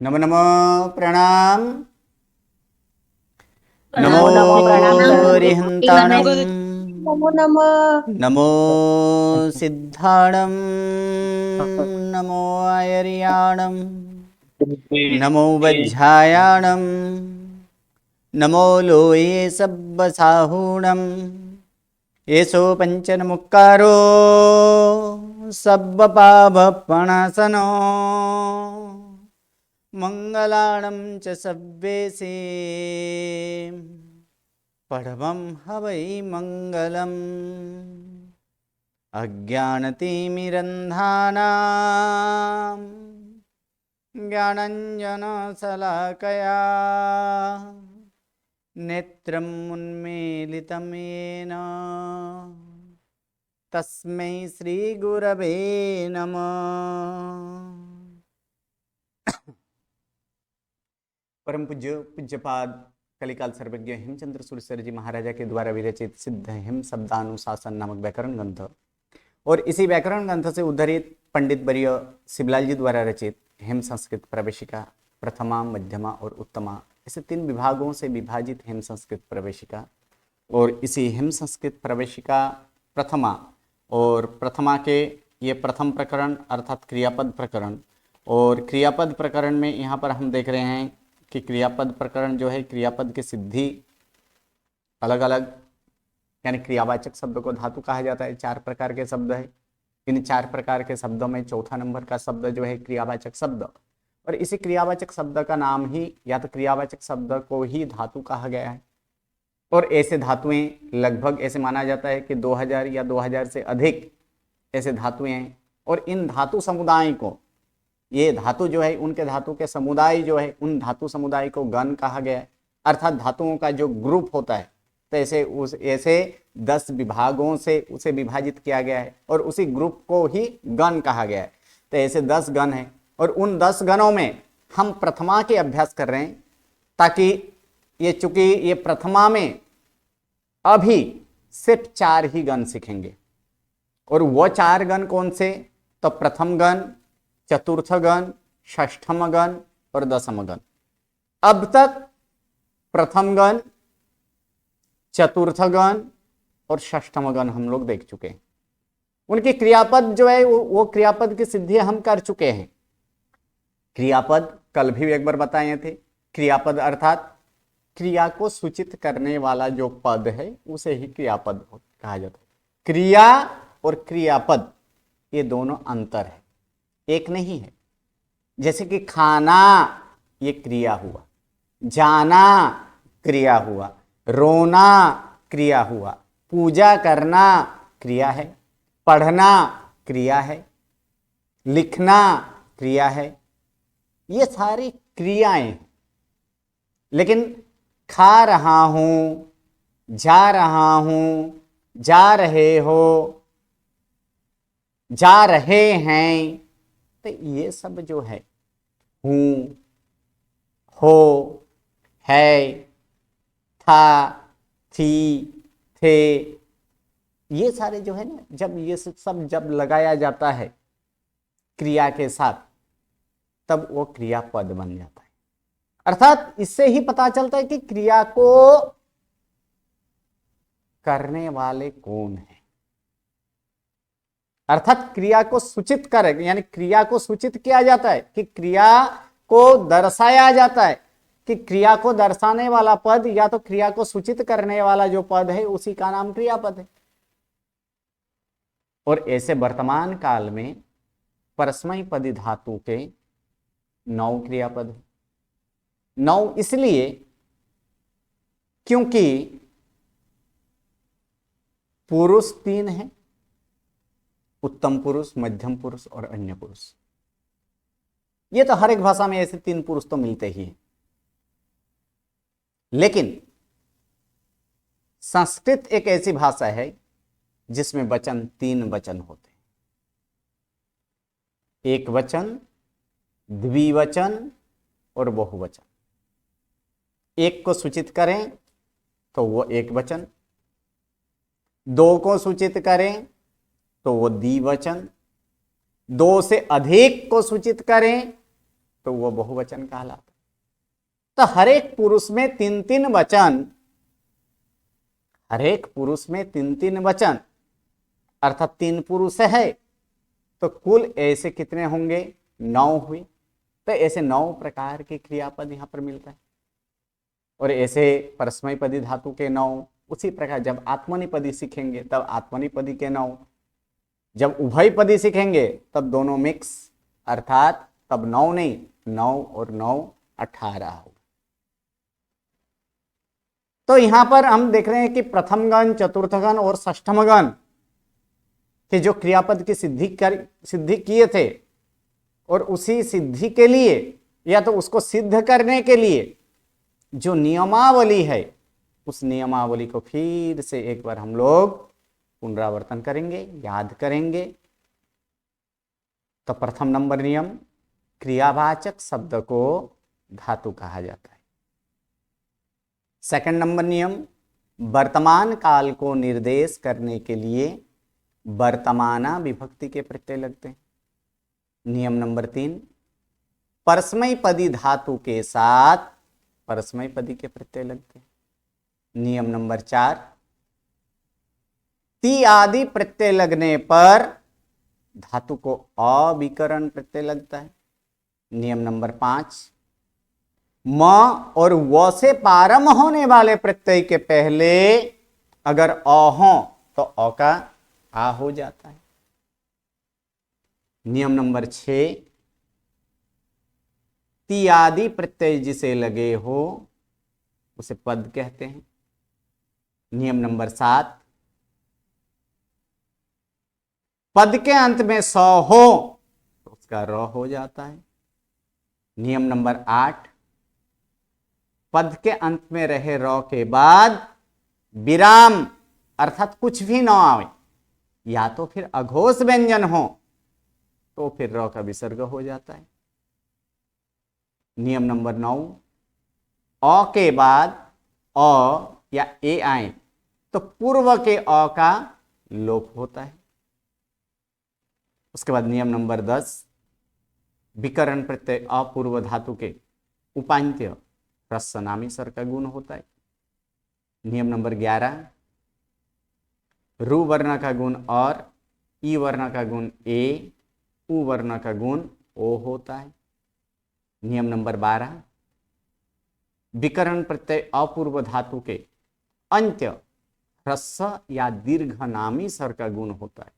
नमो नमो प्रणाम। नमो नमो नमो प्रणाम सर। रिहंताणं। नमो नमः। नमो सिद्धाणं। नमो आयर्याणं। नमो वज्झायाणं। नमो लोये सब्बसाहूणं। येषो पञ्चनमुक्कारो सब्बपापपणासनो। मंगलाणं च सव्वेसे पढवं हवै मंगलम्। अज्ञानतिमिरन्धानां ज्ञानञ्जनशलाकया नेत्रम् उन्मीलितं येन तस्मै श्रीगुरवे नमः। परम पूज्य पूज्यपाद कलिकाल सर्वज्ञ हेमचंद्र सूरसर जी महाराजा के द्वारा विरचित सिद्ध हेम शब्दानुशासन नामक व्याकरण ग्रंथ और इसी व्याकरण ग्रंथ से उद्धरित पंडित वर्य शिवलाल जी द्वारा रचित हेम संस्कृत प्रवेशिका प्रथमा, मध्यमा और उत्तमा, ऐसे 3 विभागों से विभाजित हेम संस्कृत प्रवेशिका और इसी हेम संस्कृत प्रवेशिका प्रथमा और प्रथमा के ये प्रथम प्रकरण अर्थात क्रियापद प्रकरण और क्रियापद प्रकरण में यहाँ पर हम देख रहे हैं कि क्रियापद प्रकरण जो है क्रियापद की सिद्धि अलग अलग यानी क्रियावाचक शब्द को धातु कहा जाता है। 4 प्रकार के शब्द है। इन 4 प्रकार के शब्दों में चौथा नंबर का शब्द जो है क्रियावाचक शब्द और इसी क्रियावाचक शब्द का नाम ही या तो क्रियावाचक शब्द को ही धातु कहा गया है और ऐसे धातुएं लगभग ऐसे माना जाता है कि 2000 या 2000 से अधिक ऐसे धातुएं हैं और इन धातु समुदाय को ये धातु जो है उनके धातु के समुदाय जो है उन धातु समुदाय को गण कहा गया है अर्थात धातुओं का जो ग्रुप होता है तो ऐसे 10 विभागों से उसे विभाजित किया गया है और उसी ग्रुप को ही गण कहा गया है। तो ऐसे 10 गण हैं और उन 10 गणों में हम प्रथमा के अभ्यास कर रहे हैं ताकि ये चूंकि ये प्रथमा में अभी सिर्फ 4 ही गण सीखेंगे और वो 4 गण कौन से, तो प्रथम गण, चतुर्थ गण, षष्ठम गण और दशम गण। अब तक प्रथम गण, चतुर्थ गण और षष्ठम गण हम लोग देख चुके हैं। उनकी क्रियापद जो है वो क्रियापद की सिद्धि हम कर चुके हैं। क्रियापद कल भी एक बार बताए थे। क्रियापद अर्थात क्रिया को सूचित करने वाला जो पद है उसे ही क्रियापद कहा जाता है। क्रिया और क्रियापद ये दोनों अंतर है, एक नहीं है। जैसे कि खाना ये क्रिया हुआ, जाना क्रिया हुआ, रोना क्रिया हुआ, पूजा करना क्रिया है, पढ़ना क्रिया है, लिखना क्रिया है, ये सारी क्रियाएं हैं। लेकिन खा रहा हूं, जा रहा हूं, जा रहे हो, जा रहे हैं, तो ये सब जो है हूं, हो, है, था, थी, थे, ये सारे जो है ना, जब ये सब जब लगाया जाता है क्रिया के साथ तब वो क्रियापद बन जाता है। अर्थात इससे ही पता चलता है कि क्रिया को करने वाले कौन है। अर्थात क्रिया को सूचित कर यानी क्रिया को सूचित किया जाता है कि क्रिया को दर्शाया जाता है कि क्रिया को दर्शाने वाला पद या तो क्रिया को सूचित करने वाला जो पद है उसी का नाम क्रियापद है। और ऐसे वर्तमान काल में परस्मैपदी धातु के 9 क्रियापद है। 9 इसलिए क्योंकि पुरुष 3 है, उत्तम पुरुष, मध्यम पुरुष और अन्य पुरुष। ये तो हर एक भाषा में ऐसे 3 पुरुष तो मिलते ही हैं। लेकिन संस्कृत एक ऐसी भाषा है जिसमें वचन 3 वचन होते हैं, एक वचन, द्विवचन और बहुवचन। एक को सूचित करें तो वो एक वचन, 2 को सूचित करें तो वो द्विवचन, 2 से अधिक को सूचित करें तो वो बहुवचन कहलाता। तो हर एक पुरुष में तीन तीन वचन, हर एक पुरुष में तीन तीन वचन, अर्थात तीन पुरुष है, तो कुल ऐसे कितने होंगे? 9 हुए। तो ऐसे 9 प्रकार के क्रियापद यहाँ पर मिलता है। और ऐसे परस्मैपदी धातु के 9, उसी प्रकार जब आत्मनिपदी सीखेंगे तब आत्मनिपदी के 9, जब उभयपदी सीखेंगे तब दोनों मिक्स, अर्थात तब 9 नहीं, 9 और 9 18 होगा। तो यहां पर हम देख रहे हैं कि प्रथम गण, चतुर्थ गण और षष्ठम गण के जो क्रियापद की सिद्धि किए थे, और उसी सिद्धि के लिए या तो उसको सिद्ध करने के लिए जो नियमावली है, उस नियमावली को फिर से एक बार हम लोग पुनरावर्तन करेंगे, याद करेंगे। तो प्रथम नंबर नियम, क्रियावाचक शब्द को धातु कहा जाता है। सेकंड नंबर नियम, वर्तमान काल को निर्देश करने के लिए वर्तमाना विभक्ति के प्रत्यय लगते हैं। नियम नंबर 3, परस्मैपदी धातु के साथ परस्मैपदी के प्रत्यय लगते हैं। नियम नंबर 4, ती आदि प्रत्यय लगने पर धातु को अविकरण प्रत्यय लगता है। नियम नंबर 5, म और व से प्रारंभ होने वाले प्रत्यय के पहले अगर अ हो तो अ का आ हो जाता है। नियम नंबर 6, ती आदि प्रत्यय जिसे लगे हो उसे पद कहते हैं। नियम नंबर 7, पद के अंत में स हो तो उसका र हो जाता है। नियम नंबर 8, पद के अंत में रहे र के बाद विराम अर्थात कुछ भी न आवे, या तो फिर अघोष व्यंजन हो तो फिर र का विसर्ग हो जाता है। नियम नंबर 9, अ के बाद अ या ए आए तो पूर्व के अ का लोप होता है। उसके बाद नियम नंबर 10, विकरण प्रत्यय अपूर्व धातु के उपांत्य ह्रस्वनामी स्वर का गुण होता है। नियम नंबर 11, रु वर्ण का गुण और ई वर्ण का गुण ए, उ वर्ण का गुण ओ होता है। नियम नंबर 12, विकरण प्रत्यय अपूर्व धातु के अंत्य ह्रस्व या दीर्घनामी स्वर का गुण होता है।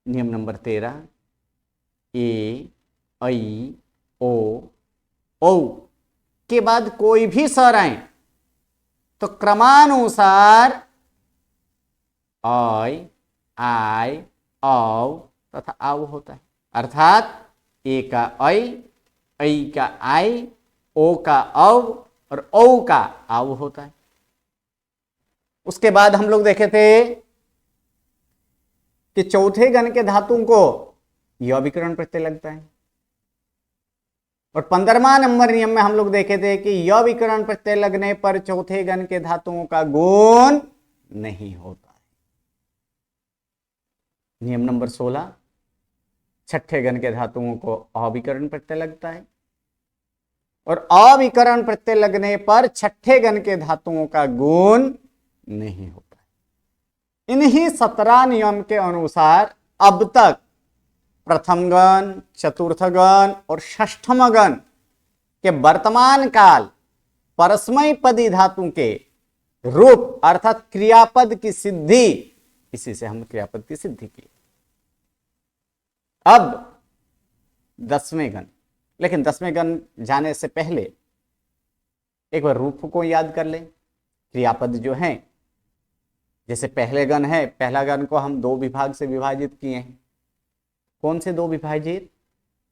नियम नंबर 13, ए, ऐ, ओ, औ के बाद कोई भी स्वर आए तो क्रमानुसार ऐ, आय, औ तथा आव होता है। अर्थात ए का ऐ का आय, ओ का औ और औ का आव होता है। उसके बाद हम लोग देखे थे कि चौथे गण के धातुओं को य विकरण प्रत्यय लगता है, और 15वां नंबर नियम में हम लोग देखे थे कि य विकरण प्रत्यय लगने पर चौथे गण के धातुओं का गुण नहीं होता है। नियम नंबर 16, छठे गण के धातुओं को अविकरण प्रत्यय लगता है, और अविकरण प्रत्यय लगने पर छठे गण के धातुओं का गुण नहीं होता है। इन्हीं 17 नियम के अनुसार अब तक प्रथम गण, चतुर्थ गण और षष्ठम गण के वर्तमान काल परस्मैपदी धातु के रूप अर्थात क्रियापद की सिद्धि, इसी से हम क्रियापद की सिद्धि की। अब 10वें गण, लेकिन 10वें गण जाने से पहले एक बार रूप को याद कर ले। क्रियापद जो हैं, जैसे पहले गण है, पहला गण को हम 2 विभाग से विभाजित किए हैं। कौन से 2 विभाजित?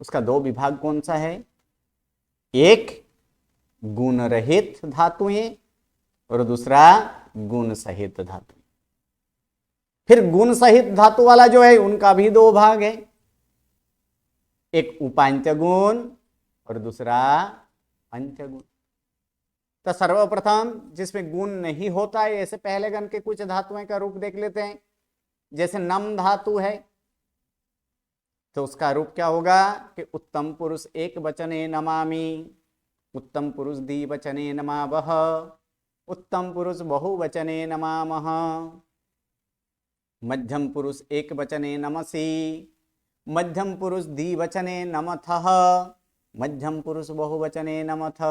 उसका 2 विभाग कौन सा है? एक गुण रहित धातुएं और दूसरा गुण सहित धातु। फिर गुण सहित धातु वाला जो है उनका भी 2 भाग है, एक उपांत्य गुण और दूसरा अंत्य गुण। तो सर्वप्रथम जिसमें गुण नहीं होता है, ऐसे पहले गण के कुछ धातुएं का रूप देख लेते हैं। जैसे नम धातु है, तो उसका रूप क्या होगा कि उत्तम पुरुष एक वचने नमामि, उत्तम पुरुष द्विवचने नमावः, उत्तम पुरुष बहुवचने नमामः, मध्यम पुरुष एक वचने नमसि, मध्यम पुरुष द्विवचने नमथः, मध्यम पुरुष बहुवचने नमथ,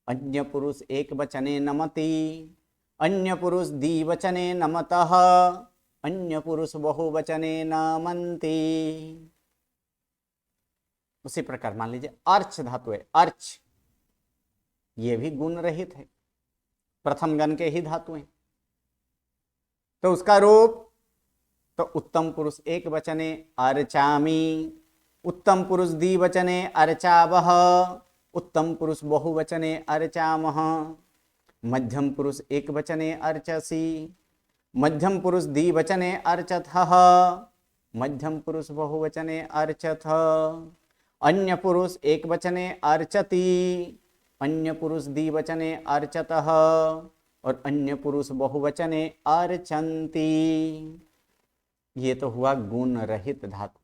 अन्य पुरुष एक वचने नमति, अन्य पुरुष द्विवचने नमतः, अन्य पुरुष बहुवचने नमन्ति। उसी प्रकार मान लीजिए अर्च धातु है, अर्च, ये भी गुण रहित है, प्रथम गण के ही धातु हैं। तो उसका रूप तो उत्तम पुरुष एक वचने अर्चामि, उत्तम पुरुष द्विवचने अर्चावः, उत्तम पुरुष बहुवचने अर्चामः, मध्यम पुरुष एक वचने अर्चसि, मध्यम पुरुष द्विवचने अर्चथः, मध्यम पुरुष बहुवचने अर्चथ, अन्य पुरुष एक वचने अर्चति, अन्य पुरुष द्विवचने अर्चतः, और अन्य पुरुष बहुवचने अर्चन्ति। ये तो हुआ गुण रहित धातु।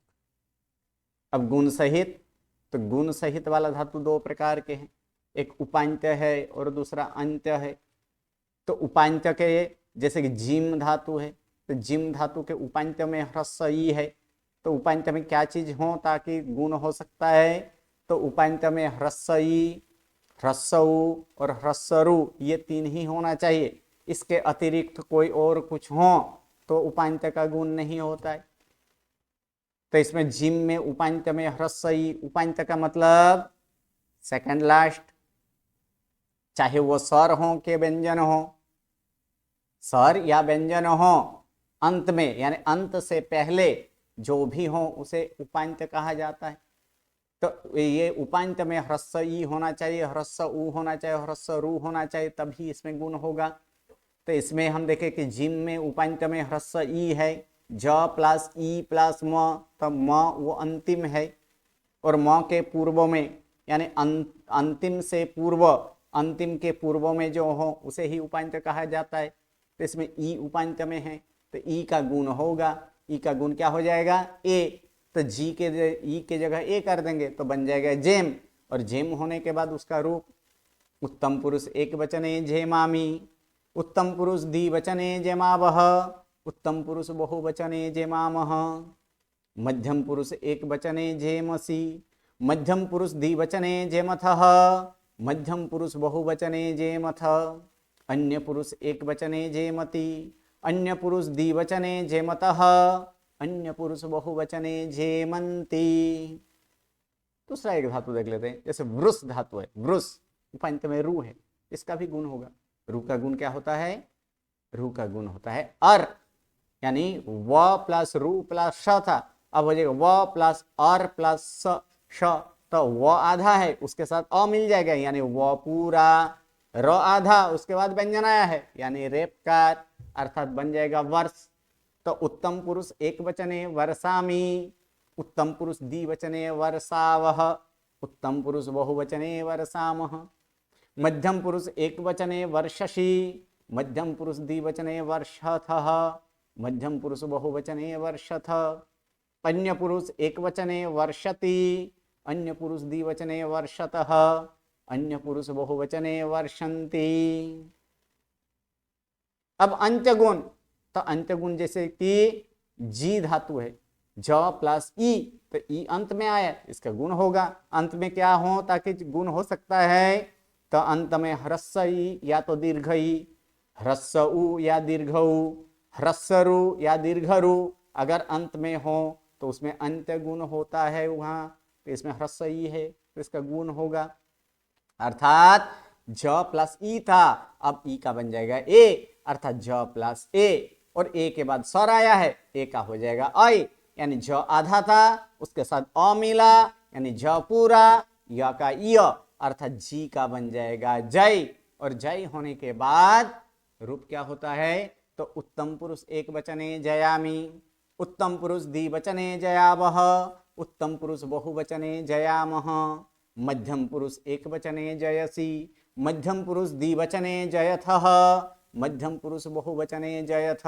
अब गुण सहित, तो गुण सहित वाला धातु दो प्रकार के हैं, एक उपांत्य है और दूसरा अंत्य है। तो उपांत्य के जैसे कि जिम धातु है, तो जिम धातु के उपांत्य में ह्रस्व ई है, तो उपांत्य में क्या चीज हो ताकि गुण हो सकता है, तो उपांत्य में ह्रस्व ई, ह्रस्व उ और ह्रस्व रु, ये तीन ही होना चाहिए। इसके अतिरिक्त कोई और कुछ हो तो उपांत्य का गुण नहीं होता है। तो इसमें जिम में उपांत्य में ह्रस्व ई, उपांत्य का मतलब सेकंड लास्ट, चाहे वो स्वर हो के व्यंजन हो, स्वर या व्यंजन हो, अंत में यानी अंत से पहले जो भी हो उसे उपांत्य कहा जाता है। तो ये उपांत्य में ह्रस्व ई होना चाहिए, ह्रस्व उ होना चाहिए, ह्रस्व रु होना चाहिए, तभी इसमें गुण होगा। तो इसमें हम देखें कि जिम में उपांत्य में ह्रस्व ई है, ज प्लस ई प्लस म, तब म वो अंतिम है, और म के पूर्व में यानी अंतिम से पूर्व, अंतिम के पूर्व में जो हो उसे ही उपांत्य कहा जाता है। तो इसमें ई उपांत्य में है, तो ई का गुण होगा। ई का गुण क्या हो जाएगा? ए। तो जी के ई के जगह ए कर देंगे तो बन जाएगा जेम, और जेम होने के बाद उसका रूप उत्तम पुरुष एक वचने जेमामि, उत्तम पुरुष द्विवचने जेमावः, उत्तम पुरुष बहुवचने जेमामः, मध्यम पुरुष एक वचने जेमसि, मध्यम पुरुष द्विवचने जेमथः, मध्यम पुरुष बहुवचने जेमथ, अन्य पुरुष एक वचने जेमति, अन्य पुरुष द्विवचने जेमतः, अन्य पुरुष बहुवचने जेमन्ति। दूसरा एक धातु देख लेते हैं, जैसे वृष धातु है, वृष उपांत्य में रू है, इसका भी गुण होगा। रू का गुण क्या होता है? रू का गुण होता है अर, यानी व प्लस रू प्लस श था, अब हो जाएगा व प्लस अर प्लस श, तो व आधा है उसके साथ अ मिल जाएगा, यानी व पूरा, र आधा उसके बाद व्यंजन आया है यानी रेपकार, अर्थात बन जाएगा वर्ष। तो उत्तम पुरुष एक वचने वर्षामि, उत्तम पुरुष द्विवचने वर्षावः, उत्तम पुरुष बहुवचने वर्षामः, मध्यम पुरुष एक वचने वर्षसि, मध्यम पुरुष द्विवचने वर्षथः, मध्यम पुरुष बहुवचने वर्षथ, अन्य पुरुष एक वचने वर्षति, अन्य पुरुष द्विवचने वर्षतः, अन्य पुरुष बहुवचने वर्षन्ति। अब अंत्यगुण, तो अंत्यगुण जैसे कि जी धातु है, ज प्लस ई, तो ई अंत में आया, इसका गुण होगा। अंत में क्या हो ताकि गुण हो सकता है? तो अंत में ह्रस्व ई या तो दीर्घ ई, ह्रस्व उ या दीर्घ उ, ह्रस्व रु या दीर्घ रु, अगर अंत में हो तो उसमें अंत्य गुण होता है वहां, तो इसमें ह्रस्व ई है तो इसका गुण होगा। अर्थात ज प्लस ई था, अब ई का बन जाएगा ए, अर्थात ज प्लस ए, और ए के बाद स्वर आया है, ए का हो जाएगा ऐ, यानी ज आधा था उसके साथ अ मिला यानी ज पूरा, य का य, अर्थात जी का बन जाएगा जय, और जय होने के बाद रूप क्या होता है? तो उत्तम पुरुष एक वचने जयामि, उत्तम पुरुष द्विवचने जयावः, उत्तम पुरुष बहुवचने जयामः, मध्यम पुरुष एक वचने जयसि, मध्यम पुरुष द्विवचने जयथः, मध्यम पुरुष बहुवचने जयथ,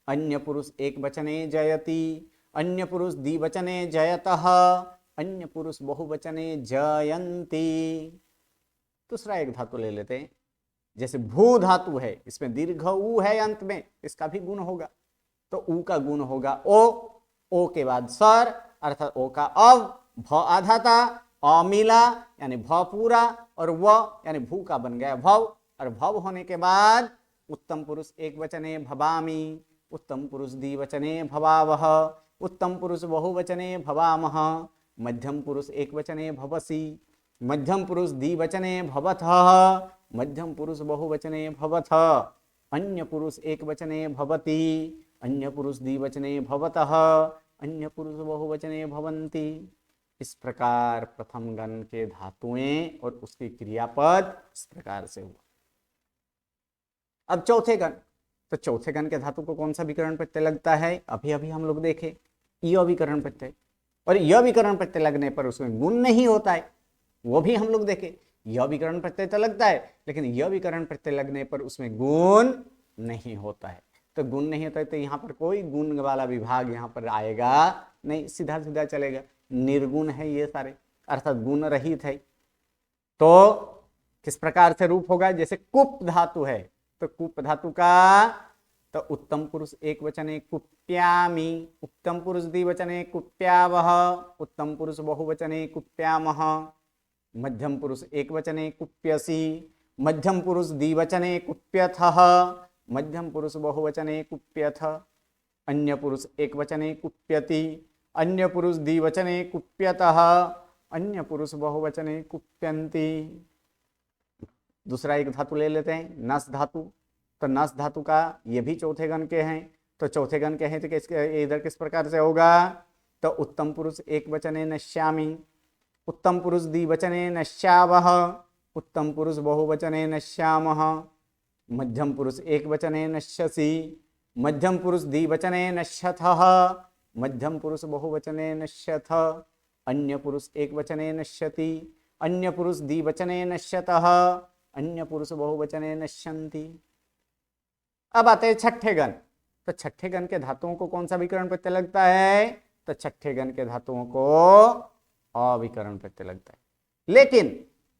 अन्य पुरुष एक वचने जयति, अन्य पुरुष द्विवचने जयतः, अन्य पुरुष बहुवचने जयंती। दूसरा एक धातु ले लेते हैं, जैसे भू धातु है, इसमें दीर्घ ऊ है अंत में, इसका भी गुण होगा, तो ऊ का गुण होगा ओ के बाद सर अर्थात ओ का अव, भ आधाता, अमिला यानी भ पूरा, और व यानी भू का बन गया भव, और भव होने के बाद उत्तम पुरुष एक वचने भवामी, उत्तम पुरुष द्विवचने भवावह, उत्तम पुरुष बहुवचने भवामह, मध्यम पुरुष एक वचने भवसी, मध्यम पुरुष द्विवचने भवथः, मध्यम पुरुष बहुवचने भवथ, अन्य पुरुष एक वचने भवति, अन्य पुरुष द्विवचने भवतः, अन्य पुरुष बहुवचने भवन्ति। इस प्रकार प्रथम गण के धातुएं और उसके क्रियापद इस प्रकार से हुआ। अब चौथे गण, तो चौथे गण के धातु को कौन सा विकरण प्रत्यय लगता है? अभी अभी हम लोग देखे य विकरण प्रत्यय, और य विकरण प्रत्यय लगने पर उसमें गुण नहीं होता है, वो भी हम लोग देखे। य विकरण प्रत्यय तो लगता है, लेकिन य विकरण प्रत्यय लगने पर उसमें गुण नहीं होता है। तो गुण नहीं होता है तो यहाँ पर कोई गुण वाला विभाग यहाँ पर आएगा नहीं, सीधा सीधा चलेगा। निर्गुण है ये सारे, अर्थात गुण रहित है। तो किस प्रकार से रूप होगा? जैसे कुप धातु है, तो कुप धातु का तो उत्तम पुरुष एक वचने कुप्यामी, उत्तम पुरुष द्विवचने कुप्यावह, उत्तम पुरुष बहुवचने कुप्यामह, मध्यम पुरुष एक वचने कुप्यसी, मध्यम पुरुष द्विवचने कुप्यथः, मध्यम पुरुष बहुवचने कुप्यथ, अन्य पुरुष एक वचने कुप्यति, अन्य पुरुष द्विवचने कुप्यतः, अन्य पुरुष बहुवचने कुप्यन्ति। दूसरा एक धातु ले लेते हैं, नस धातु। तो नस धातु का ये भी चौथे गण के हैं, तो चौथे गण के हैं तो इधर किस प्रकार से होगा? तो उत्तम पुरुष एक वचने नश्यामि, उत्तम पुरुष द्विवचने नश्यावह, उत्तम पुरुष बहुवचने नश्यामः, मध्यम पुरुष एक वचने नश्यसि, मध्यम पुरुष द्विवचने नश्यथः, मध्यम पुरुष बहुवचने नश्यथ, अन्य पुरुष एक वचने नश्यति, अन्य पुरुष द्विवचने नश्यतः, अन्य पुरुष बहुवचने नश्यन्ति। अब आते हैं छठे गण। तो छठे गण के धातुओं को कौन सा विकरण प्रत्यय लगता है? तो छठे गण के धातुओं को अविकरण प्रत्यय लगता है। लेकिन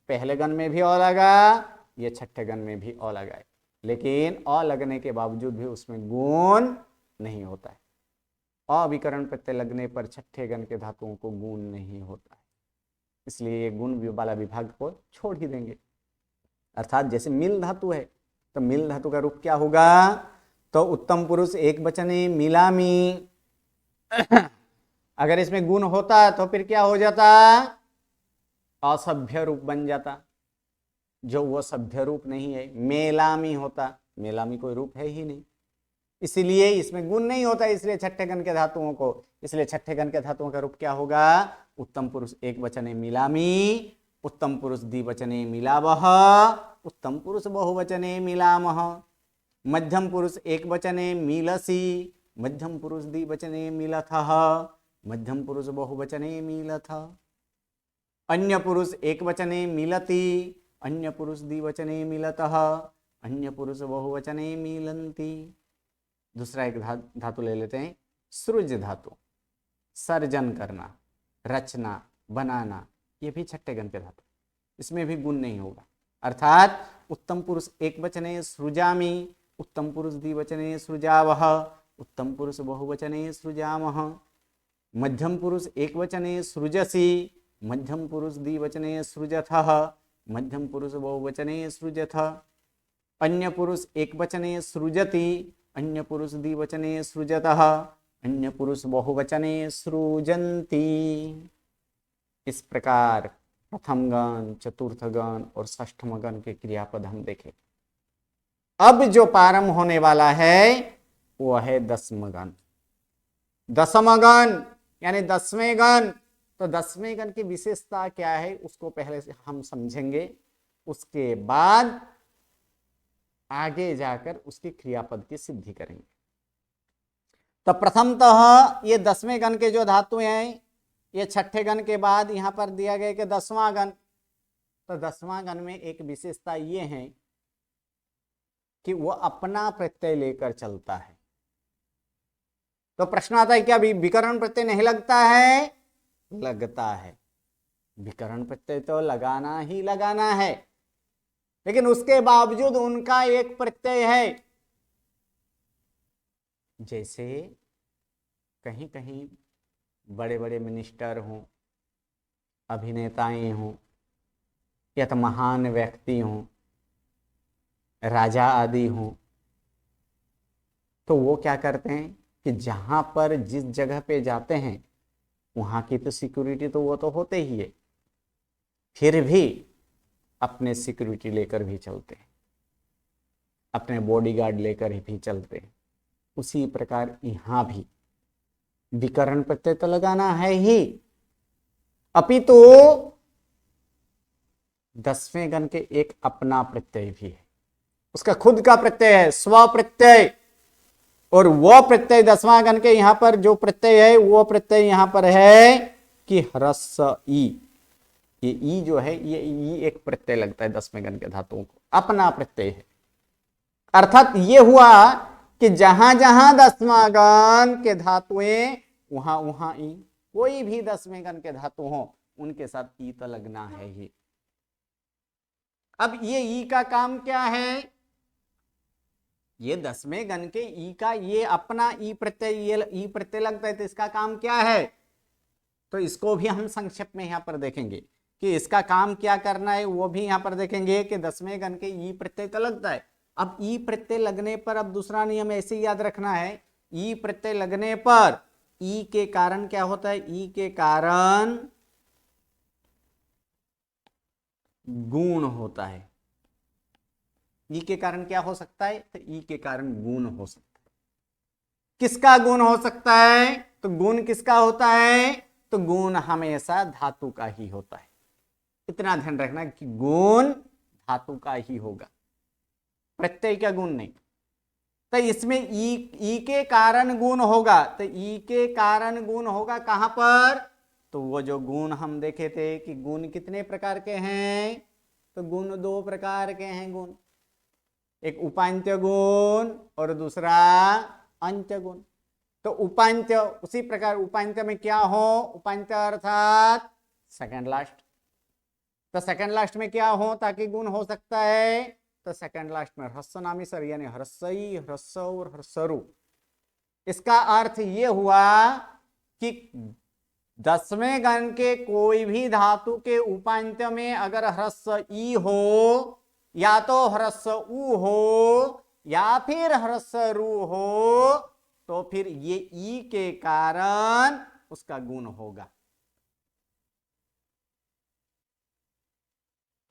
पहले गण में भी अ लगा, ये छठे गण में भी अ लगा है, लेकिन अ लगने के बावजूद भी उसमें गुण नहीं होता है। अविकरण प्रत्यय लगने पर छठे गण के धातुओं को गुण नहीं होता है, इसलिए ये गुण वाला विभाग को छोड़ ही देंगे। अर्थात जैसे मिल धातु है, तो मिल धातु का रूप क्या होगा? तो उत्तम पुरुष एक वचने मिलामी। अगर इसमें गुण होता तो फिर क्या हो जाता? असभ्य रूप बन जाता, जो वो सभ्य रूप नहीं है, मेलामी होता। मेलामी कोई रूप है ही नहीं, इसलिए इसमें गुण नहीं होता, इसलिए छठे गण के धातुओं को, इसलिए छठे गण के धातुओं का रूप क्या होगा? उत्तम पुरुष एक वचने मिलामी, उत्तम पुरुष द्विवचने मिलावह, उत्तम पुरुष बहुवचने मिलामह, मध्यम पुरुष एक वचने मिलसी, मध्यम पुरुष द्विवचने मिलथः, मध्यम पुरुष बहुवचने मिलथ, अन्य पुरुष एक वचने मिलति, अन्य पुरुष द्विवचने मिलतः, अन्य पुरुष बहुवचने मिलन्ति। दूसरा एक धातु ले लेते हैं, सृज धातु। सर्जन करना, रचना, बनाना, ये भी छठे गण के धातु, इसमें भी गुण नहीं होगा। अर्थात उत्तम पुरुष एक वचने सृजामि, उत्तम पुरुष द्विवचने सृजावह, उत्तम पुरुष बहुवचने सृजामः, मध्यम पुरुष एक वचने सृजसि, मध्यम पुरुष द्विवचने सृजथः, मध्यम पुरुष बहुवचने सृजथ, अन्य पुरुष एक वचने सृजति, अन्य पुरुष द्विवचने सृजतः, अन्य पुरुष बहुवचने सृजन्ति। इस प्रकार प्रथम गण, चतुर्थ गण और षष्ठम गण के क्रियापद हम देखें। अब जो प्रारंभ होने वाला है वो है दसम गण। दसम गण यानी 10वें गण। तो 10वें गण की विशेषता क्या है उसको पहले से हम समझेंगे, उसके बाद आगे जाकर उसके क्रियापद की सिद्धि करेंगे। तो प्रथमतः ये 10वें गण के जो धातु हैं, ये छठे गण के बाद यहां पर दिया गया कि 10वां गण। तो 10वां गण में एक विशेषता ये है कि वो अपना प्रत्यय लेकर चलता है। तो प्रश्न आता है क्या विकरण प्रत्यय नहीं लगता है? लगता है। विकरण प्रत्यय तो लगाना ही लगाना है, लेकिन उसके बावजूद उनका एक प्रत्यय है। जैसे कहीं कहीं बड़े बड़े मिनिस्टर हों, अभिनेताएं हों, या तो महान व्यक्ति हों, राजा आदि हों, तो वो क्या करते हैं कि जहां पर जिस जगह पे जाते हैं वहां की तो सिक्योरिटी तो वो तो होते ही है, फिर भी अपने सिक्योरिटी लेकर भी चलते हैं, अपने बॉडीगार्ड लेकर भी चलते हैं। उसी प्रकार यहां भी विकरण प्रत्यय तो लगाना है ही, अपितु 10वें गण के एक अपना प्रत्यय भी है, उसका खुद का प्रत्यय है, स्व प्रत्यय। और वो प्रत्यय 10वां गण के यहां पर जो प्रत्यय है वो प्रत्यय यहां पर है कि ह्रस्व ई। ये ई जो है ये ई एक प्रत्यय लगता है 10वें गण के धातुओं को, अपना प्रत्यय है। अर्थात ये हुआ कि जहां जहां 10वां गण के धातुएं वहां वहां ई, कोई भी 10वें गण के धातु हो उनके साथ ई तो लगना है ही। अब ये ई का काम क्या है? ये 10वें गण के ई का ये अपना ई प्रत्यय, ये ई प्रत्यय लगता है, तो इसका काम क्या है? तो इसको भी हम संक्षेप में यहां पर देखेंगे कि इसका काम क्या करना है, वो भी यहां पर देखेंगे कि 10वें गण के ई प्रत्यय तो लगता है। अब ई प्रत्यय लगने पर अब दूसरा नियम ऐसे ही याद रखना है, ई प्रत्यय लगने पर ई के कारण क्या होता है? ई के कारण गुण होता है। ई के कारण क्या हो सकता है? तो ई के कारण गुण हो सकता है। किसका गुण हो सकता है? तो गुण किसका होता है? तो गुण हमेशा धातु का ही होता है। इतना ध्यान रखना कि गुण धातु का ही होगा, प्रत्यय का गुण नहीं। तो इसमें ई के कारण गुण होगा, तो ई के कारण गुण होगा कहां पर? तो वो जो गुण हम देखे थे कि गुण कितने प्रकार के हैं? तो गुण 2 प्रकार के हैं गुण, एक उपांत्य गुण और दूसरा अंत्य गुण। तो उपांत्य, उसी प्रकार उपांत्य में क्या हो? उपांत्य अर्थात सेकंड लास्ट। तो सेकंड लास्ट में क्या हो ताकि गुण हो सकता है? तो सेकंड लास्ट में ह्रस्व नामी सर, यानी ह्रस्वई, ह्रस्व और ह्रस्वरु। इसका अर्थ ये हुआ कि 10वें गण के कोई भी धातु के उपांत्य में अगर ह्रस्व ई हो, या तो ह्रस्व उ हो या फिर ह्रस्व रु हो, तो फिर ये ई के कारण उसका गुण होगा।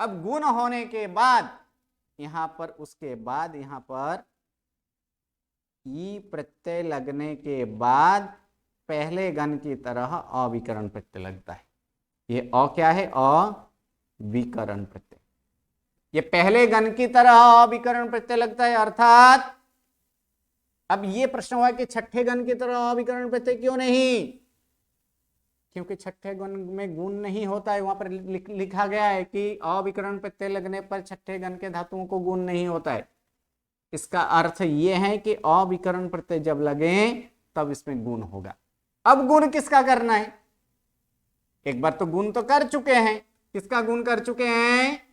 अब गुण होने के बाद यहां पर उसके बाद यहां पर ई प्रत्यय लगने के बाद पहले गण की तरह अविकरण प्रत्यय लगता है। ये अ क्या है? अविकरण प्रत्यय। ये पहले गण की तरह अविकरण प्रत्यय लगता है। अर्थात अब ये प्रश्न हुआ कि छठे गण की तरह अविकरण प्रत्यय क्यों नहीं? क्योंकि छठे गण में गुण नहीं होता है। वहां पर लिखा गया है कि अविकरण प्रत्यय लगने पर छठे गण के धातुओं को गुण नहीं होता है। इसका अर्थ यह है कि अविकरण प्रत्यय जब लगे तब इसमें गुण होगा। अब गुण किसका करना है? एक बार तो गुण तो कर चुके हैं। किसका गुण कर चुके हैं?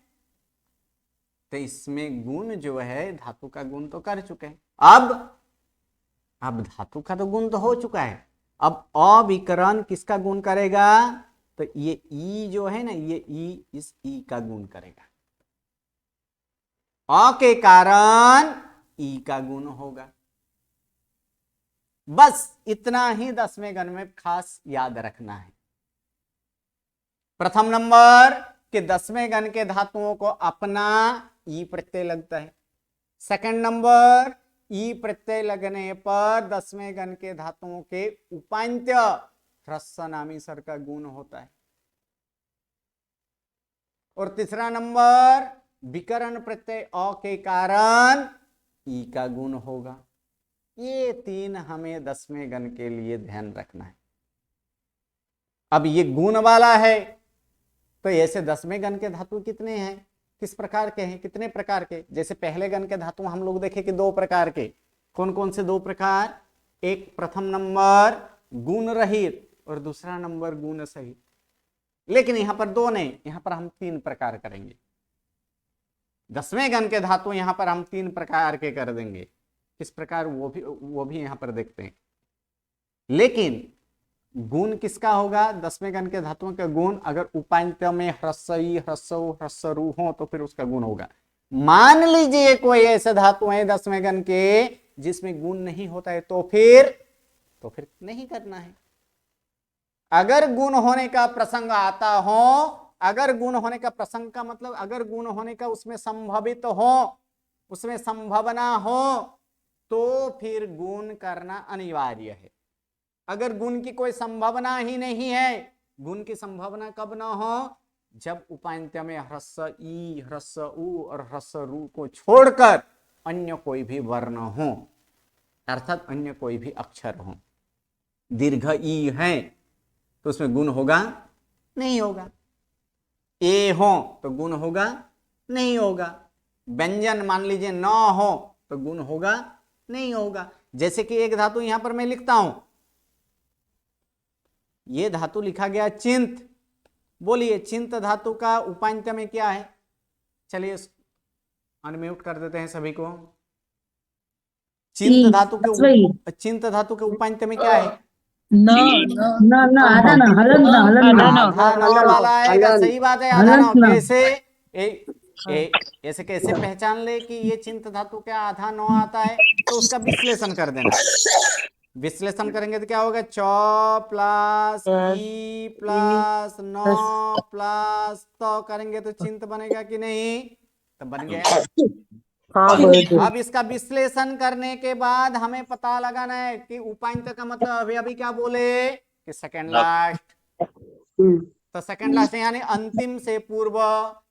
तो इसमें गुण जो है धातु का गुण तो कर चुके हैं। अब धातु का तो गुण तो हो चुका है। अब अविकरण किसका गुण करेगा? तो ये ई जो है ना, ये ई इस ई का गुण करेगा। अ के कारण ई का गुण होगा। बस इतना ही 10वें गण में खास याद रखना है। प्रथम नंबर कि 10वें गण के धातुओं को अपना ई प्रत्यय लगता है। सेकंड नंबर, ई प्रत्यय लगने पर 10वें गण के धातुओं के उपांत्य ह्रस्व नामी सर का गुण होता है। और तीसरा नंबर, विकरण प्रत्यय अ के कारण ई का गुण होगा। ये 3 हमें 10वें गण के लिए ध्यान रखना है। अब ये गुण वाला है, तो ऐसे 10वें गण के धातु कितने हैं, किस प्रकार के हैं, कितने प्रकार के? जैसे पहले गण के धातु हम लोग देखे कि 2 प्रकार के। कौन कौन से 2 प्रकार? एक प्रथम नंबर गुण रहित और दूसरा नंबर गुण सहित। लेकिन यहां पर दो नहीं, यहां पर हम 3 प्रकार करेंगे। 10वें गण के धातु यहां पर हम 3 प्रकार के कर देंगे। किस प्रकार वो भी यहां पर देखते हैं। लेकिन गुण किसका होगा? 10वें गण के धातुओं का गुण अगर उपांत्य में ह्रस्व ह्रस्व ह्रस्वरू हो तो फिर उसका गुण होगा। मान लीजिए कोई ऐसे धातु है 10वें गण के जिसमें गुण नहीं होता है तो फिर नहीं करना है। अगर गुण होने का प्रसंग आता हो, अगर गुण होने का प्रसंग का मतलब अगर गुण होने का उसमें संभावित हो, उसमें संभावना हो, तो फिर गुण करना अनिवार्य है। अगर गुण की कोई संभावना ही नहीं है, गुण की संभावना कब ना हो? जब उपांत्य में ह्रस्व ई, ह्रस्व उ और ह्रस्व रू को छोड़कर अन्य कोई भी वर्ण हो, अर्थात अन्य कोई भी अक्षर हो। दीर्घ ई है तो उसमें गुण होगा? नहीं होगा। ए हो तो गुण होगा? नहीं होगा। व्यंजन मान लीजिए न हो तो गुण होगा? नहीं होगा। जैसे कि एक धातु यहां पर मैं लिखता हूं, ये धातु लिखा गया चिंत। बोलिए चिंत धातु का उपांत्य में क्या है? चलिए अनम्यूट कर देते हैं सभी को। चिंत धातु के उपांत्य में क्या है? आधा न हलन न हलन आधा न न। आधा न वाला आएगा। सही बात है, आधा न। कैसे ऐसे कैसे पहचान ले कि ये चिंत धातु क्या आधा न आता है? तो उसका विश्लेषण कर देना। विश्लेषण करेंगे तो क्या होगा? च प्लस ई प्लस न प्लस तो करेंगे तो चिंत बनेगा कि नहीं? तो बन गया। अब इसका विश्लेषण करने के बाद हमें पता लगाना है कि उपांत्य का मतलब अभी अभी क्या बोले कि सेकंड लास्ट। तो सेकंड लास्ट यानी अंतिम से पूर्व।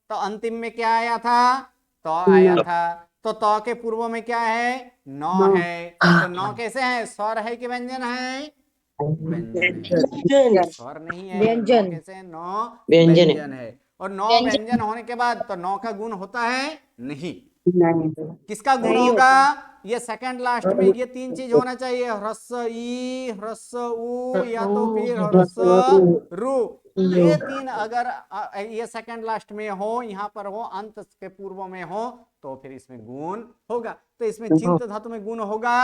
तो अंतिम में क्या आया था? तो आया था। तो के पूर्व में क्या है? नौ है। तो नौ कैसे है? स्वर है कि व्यंजन है? व्यंजन है। स्वर नहीं है। तो नौ कैसे है? नौ व्यंजन है। और नौ व्यंजन होने के बाद तो नौ का गुण होता है? नहीं। किसका गुण होगा? ये सेकंड लास्ट में ये 3 चीज होना चाहिए, ह्रस्व ई, ह्रस्व उ या तो फिर ह्रस्व रू। ये 3 अगर ये सेकंड लास्ट में हो, यहां पर हो, अंत के पूर्व में हो, तो फिर इसमें गुण होगा। तो इसमें चिंत धातु में गुण होगा?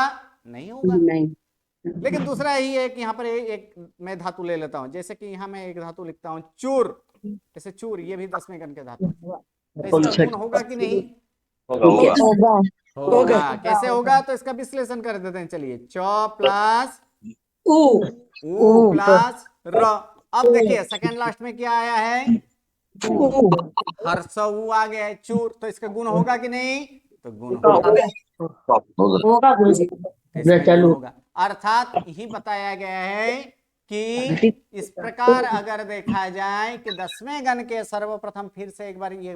नहीं होगा। लेकिन दूसरा यही है कि यहाँ पर एक मैं धातु ले लेता हूं। जैसे कि यहाँ मैं एक धातु लिखता हूं चूर। जैसे चूर, ये भी 10वें गण के धातु है। तो इसका गुण होगा कि नहीं? होगा। कैसे होगा? तो इसका विश्लेषण कर देते हैं। चलिए च प्लस उ प्लस र। अब देखिए सेकंड लास्ट में क्या आया है? हर्ष उ आ गया है, चूर। तो इसका गुण होगा कि नहीं? तो गुण होगा। इसमें गुण होगा। अर्थात यही बताया गया है कि इस प्रकार अगर देखा जाए कि 10वें गण के सर्वप्रथम, फिर से एक बार ये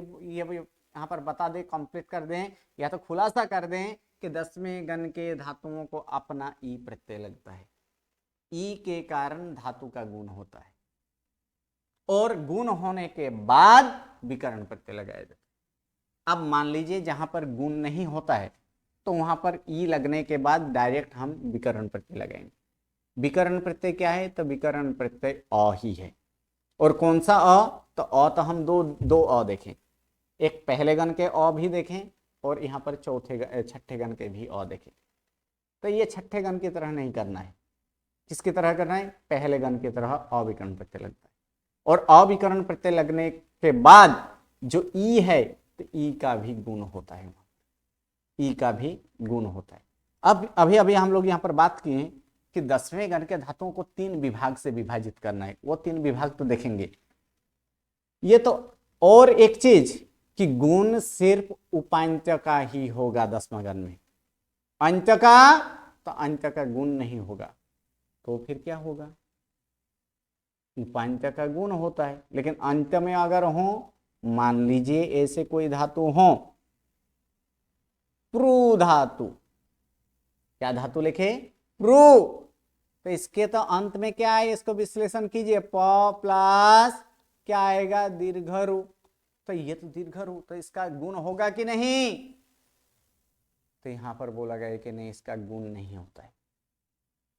यहां पर बता दें, कंप्लीट कर दें या तो खुलासा कर दें कि 10वें गण के धातुओं को अपना ई प्रत्यय लगता है। ई के कारण धातु का गुण होता है और गुण होने के बाद विकर्ण प्रत्यय लगाया जाता है। अब मान लीजिए जहां पर गुण नहीं होता है तो वहां पर ई लगने के बाद डायरेक्ट हम विकर्ण प्रत्यय लगाएंगे। विकर्ण प्रत्यय क्या है? तो विकर्ण प्रत्यय अ ही है। और कौन सा अ? तो अ तो हम दो अ देखें। एक पहले गण के अ भी देखें और यहाँ पर छठे गण के भी अ देखें। तो ये छठे गण की तरह नहीं करना है। किसकी तरह करना है? पहले गण की तरह अविकर्ण प्रत्यय लगता है। और अविकर्ण प्रत्यय लगने के बाद जो ई है तो ई का भी गुण होता है। ई का भी गुण होता है। अब अभी अभी हम लोग यहाँ पर बात किए कि 10वें गण के धातुओं को 3 विभाग से विभाजित करना है। वो 3 विभाग तो देखेंगे। ये तो और एक चीज कि गुण सिर्फ उपांत्य का ही होगा 10वें गण में। अंत्य का तो अंत्य का गुण नहीं होगा। तो फिर क्या होगा? उपांत्य का गुण होता है, लेकिन अंत्य में अगर हो, मान लीजिए ऐसे कोई धातु हो, प्रू धातु। क्या धातु लिखे? प्रू। तो इसके तो अंत में क्या है? इसको विश्लेषण कीजिए। प प्लस क्या आएगा? दीर्घरू। तो ये तो दीर्घरू, तो इसका गुण होगा कि नहीं? तो यहां पर बोला गया कि नहीं, इसका गुण नहीं होता है।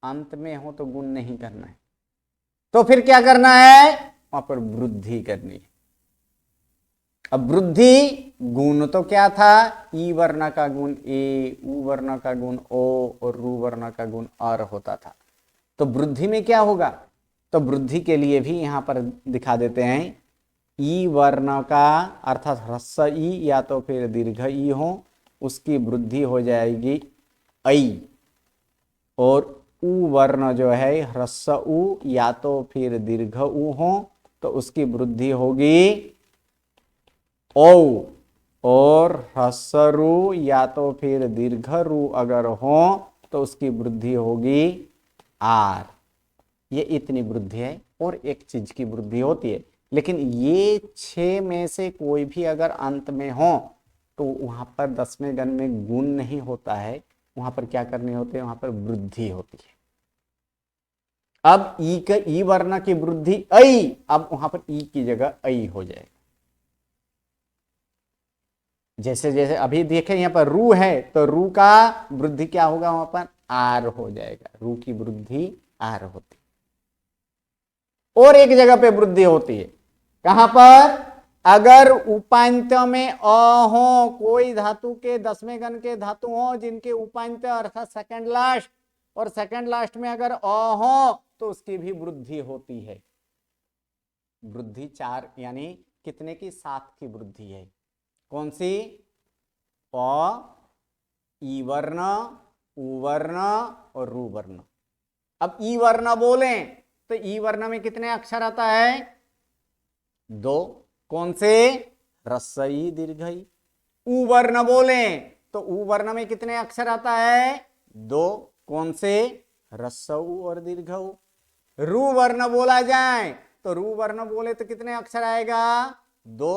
अंत में हो तो गुण नहीं करना है, तो फिर क्या करना है, वहां पर वृद्धि करनी है। अब वृद्धि गुण तो क्या था, ई वर्ण का गुण ए, उ वर्ण का गुण ओ और रू वर्ण का गुण अर होता था। तो वृद्धि में क्या होगा, तो वृद्धि के लिए भी यहां पर दिखा देते हैं, ई वर्ण का अर्थात ह्रस्व ई या तो फिर दीर्घ ई हो, उसकी वृद्धि हो जाएगी ऐ, और उ वर्ण जो है ह्रस्व उ या तो फिर दीर्घ उ हो तो उसकी वृद्धि होगी ओ, और ह्रस्व रू या तो फिर दीर्घ रू अगर हो तो उसकी वृद्धि होगी आर। ये इतनी वृद्धि है और एक चीज की वृद्धि होती है, लेकिन ये 6 में से कोई भी अगर अंत में हो तो वहां पर 10वें गण में गुण नहीं होता है, वहां पर क्या करनी होती है, वहां पर वृद्धि होती है। अब ई का ई वर्ण की वृद्धि ऐ, अब वहां पर ई की जगह ऐ हो जाएगा। जैसे जैसे अभी देखें यहां पर रू है तो रू का वृद्धि क्या होगा, वहां पर आर हो जाएगा, रू की वृद्धि आर होती। और एक जगह पे वृद्धि होती है, कहां पर, अगर उपांत में अ हो, कोई धातु के 10वें गण के धातु हो जिनके उपांत अर्थात सेकंड लास्ट, और सेकंड लास्ट में अगर अ हो तो उसकी भी वृद्धि होती है। वृद्धि 4 यानी कितने की, 7 की वृद्धि है। कौन सी, प, ई वर्ण, उ वर्ण और रू वर्ण। अब ई वर्ण बोले तो ई वर्ण में कितने अक्षर आता है, 2। कौन से, ह्रस्व ई दीर्घ ई। उ वर्ण बोले तो उ वर्ण में कितने अक्षर आता है, 2। कौन से, ह्रस्व उ और दीर्घ उ। रू वर्ण बोला जाए तो रू वर्ण बोले तो कितने अक्षर आएगा, 2,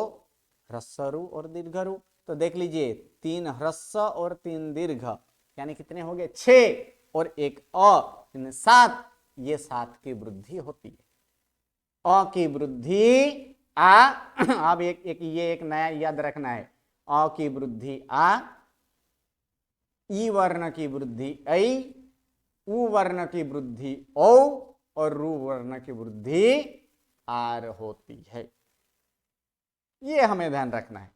ह्रस्व रू और दीर्घ रू। तो देख लीजिए 3 ह्रस्व और 3 दीर्घ यानी कितने हो गए, 6 और एक अ 7। ये 7 की वृद्धि होती है। अ की वृद्धि आ, अब ये एक नया याद रखना है, अ की वृद्धि आ, ई वर्ण की वृद्धि ऐ, उ वर्ण की वृद्धि औ और रू वर्ण की वृद्धि आर होती है। ये हमें ध्यान रखना है।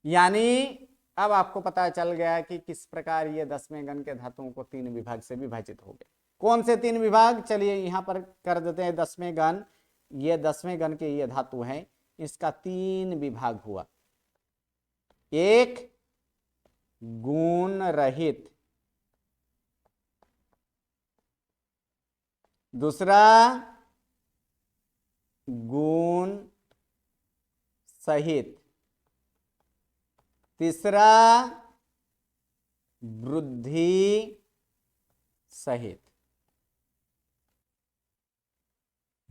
यानी अब आपको पता चल गया कि किस प्रकार ये 10वें गण के धातुओं को 3 विभाग से विभाजित हो गए। कौन से 3 विभाग, चलिए यहां पर कर देते हैं 10वें गण। ये 10वें गण के ये धातु हैं, इसका 3 विभाग हुआ। एक गुण रहित, दूसरा गुण सहित, तीसरा वृद्धि सहित।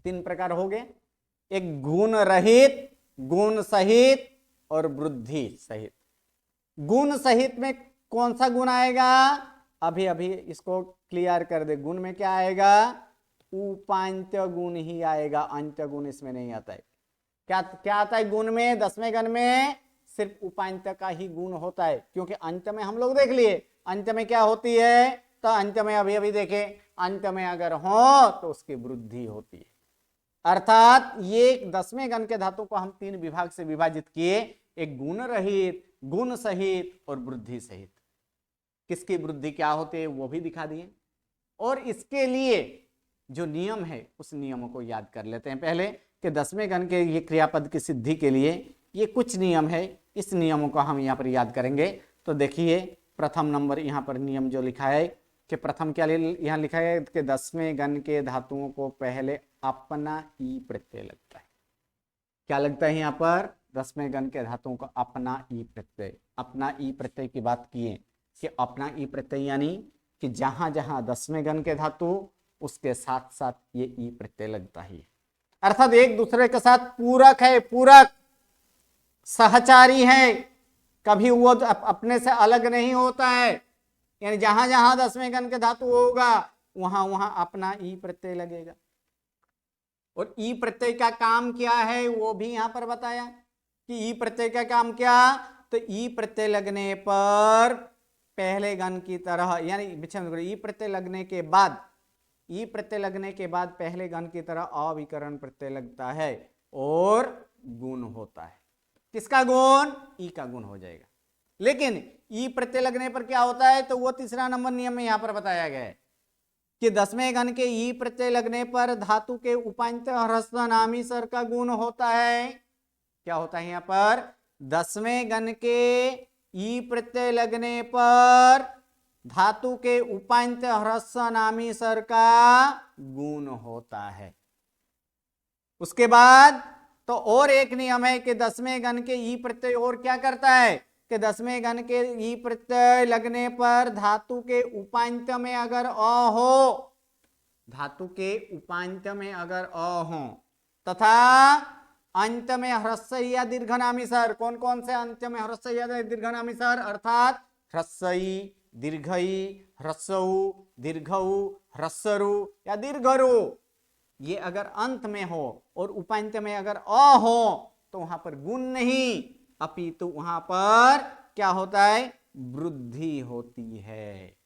3 प्रकार हो गए, एक गुण रहित, गुण सहित और वृद्धि सहित। गुण सहित में कौन सा गुण आएगा, अभी अभी इसको क्लियर कर दे। गुण में क्या आएगा, उपांत्य गुण ही आएगा, अंत्य गुण इसमें नहीं आता है। क्या क्या आता है गुण में, 10वें गण में सिर्फ उपांत्य का ही गुण होता है, क्योंकि अंत में हम लोग देख लिए अंत में क्या होती है, तो अंत में अभी अभी देखे, अंत में अगर हो तो उसकी वृद्धि होती है। अर्थात ये 10वें गण के धातु को हम 3 विभाग से विभाजित किए, एक गुण रहित, गुण सहित और वृद्धि सहित। किसकी वृद्धि क्या होती है वो भी दिखा दिए, और इसके लिए जो नियम है उस नियमों को याद कर लेते हैं पहले, कि 10वें गण के ये क्रियापद की सिद्धि के लिए ये कुछ नियम है, इस नियमों को हम यहाँ पर याद करेंगे। तो देखिए प्रथम नंबर यहाँ पर नियम जो लिखा है कि प्रथम क्या यहाँ लिखा है कि 10वें गण के धातुओं को पहले अपना ई प्रत्यय लगता है। क्या लगता है यहाँ पर, 10वें गण के धातुओं को अपना ई प्रत्यय। अपना ई प्रत्यय की बात किए कि अपना ई प्रत्यय यानी कि जहां जहां 10वें गण के धातु उसके साथ साथ ये ई प्रत्यय लगता है, अर्थात एक दूसरे के साथ पूरक है, पूरक सहचारी है, कभी वो अपने से अलग नहीं होता है। यानी जहां जहां 10वें गण के धातु होगा वहां वहां अपना ई प्रत्यय लगेगा। और ई प्रत्यय का काम क्या है वो भी यहां पर बताया कि ई प्रत्यय का काम क्या, तो ई प्रत्यय लगने पर पहले गण की तरह, यानी ई प्रत्यय लगने के बाद ई प्रत्यय लगने के बाद पहले गण की तरह अविकरण प्रत्यय लगता है और गुण होता है। किसका गुण? ई का गुण हो जाएगा। लेकिन ई प्रत्यय लगने पर क्या होता है, तो वो तीसरा नंबर नियम में यहां पर बताया गया है कि 10वें गण के ई प्रत्यय लगने पर धातु के उपांत ह्रस्व नामी सर का गुण होता है। क्या होता है यहां पर? 10वें गण के ई प्रत्यय लगने पर धातु के उपांत ह्रस्व नामी सर का गुण होता है। उसके बाद तो और एक नियम है कि 10वें गण के ई प्रत्यय और क्या करता है कि 10वें गण के ई प्रत्यय लगने पर धातु के उपांत में अगर अ हो, धातु के उपांत में अगर अ हो तथा अंत में ह्रस्व या दीर्घनामी सर, कौन कौन से अंत में ह्रस्व या दीर्घनामी सर, अर्थात ह्रस्वई, दीर्घई, ह्रस्वउ, दीर्घउ, ह्रस्वरु या दीर्घरु, ये अगर अंत में हो और उपांत में अगर अ हो तो वहां पर गुण नहीं अपितु वहां पर क्या होता है? वृद्धि होती है।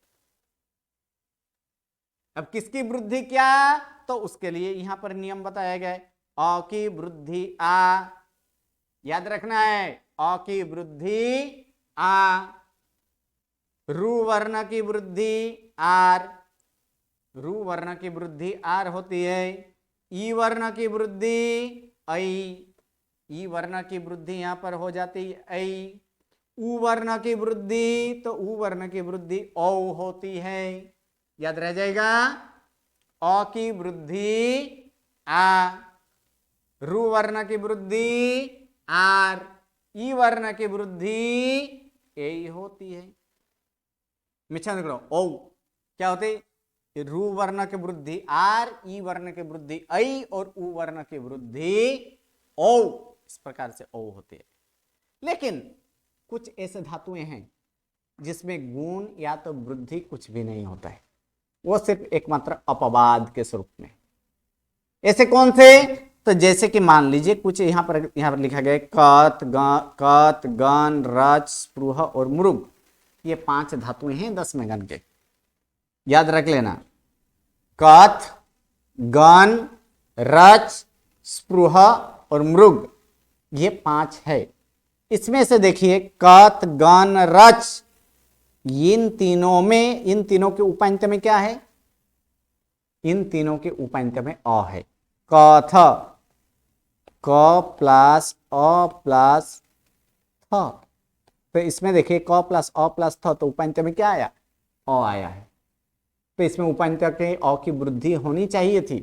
अब किसकी वृद्धि क्या? तो उसके लिए यहां पर नियम बताया गया है। अ की वृद्धि आ, याद रखना है, अ की वृद्धि आ, रु वर्ण की वृद्धि आर, रु वर्ण की वृद्धि आर होती है। ई वर्ण की वृद्धि ऐ, ई वर्ण की वृद्धि यहां पर हो जाती है ऐ। उ वर्ण की वृद्धि, तो उ वर्ण की वृद्धि औ होती है, याद रह जाएगा। अ की वृद्धि आ, रु वर्ण की वृद्धि आर, ई वर्ण की वृद्धि ए होती है। मिश्रण करो, ओ क्या होती है? रु वर्ण की वृद्धि आर, ई वर्ण की वृद्धि ऐ और उ वर्ण की वृद्धि ओ, इस प्रकार से ओ होती है। लेकिन कुछ ऐसे धातुएं हैं जिसमें गुण या तो वृद्धि कुछ भी नहीं होता है, वो सिर्फ एकमात्र अपवाद के स्वरूप में। ऐसे कौन से? तो जैसे कि मान लीजिए कुछ यहां पर लिखा गया है कत गण रच स्पृह और मृग, ये 5 धातुएं हैं 10वें गण के, याद रख लेना। कथ, गण, रच, स्पृह और मृग, ये 5 है। इसमें से देखिए कत गण रच, इन तीनों के उपांत में क्या है? इन तीनों के उपांत में अ है। कथ, क प्लस अ प्लस थ, तो इसमें देखिए क प्लस अ प्लस थ, तो उपांत में क्या आया? अ आया है। तो इसमें उपांत के अ की वृद्धि होनी चाहिए थी,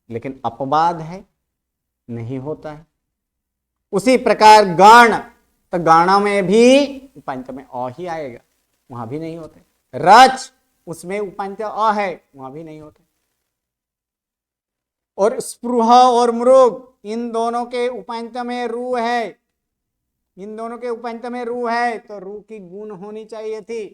लेकिन अपवाद है, नहीं होता है। उसी प्रकार गण, तो गण में भी उपांत में अ ही आएगा, वहां भी नहीं होते। रच, उसमें उपांत अ है, वहां भी नहीं होते। और स्पृह और मृग, इन दोनों के उपांत में रु है, इन दोनों के उपांत में रु है, तो रु की गुण होनी चाहिए थी,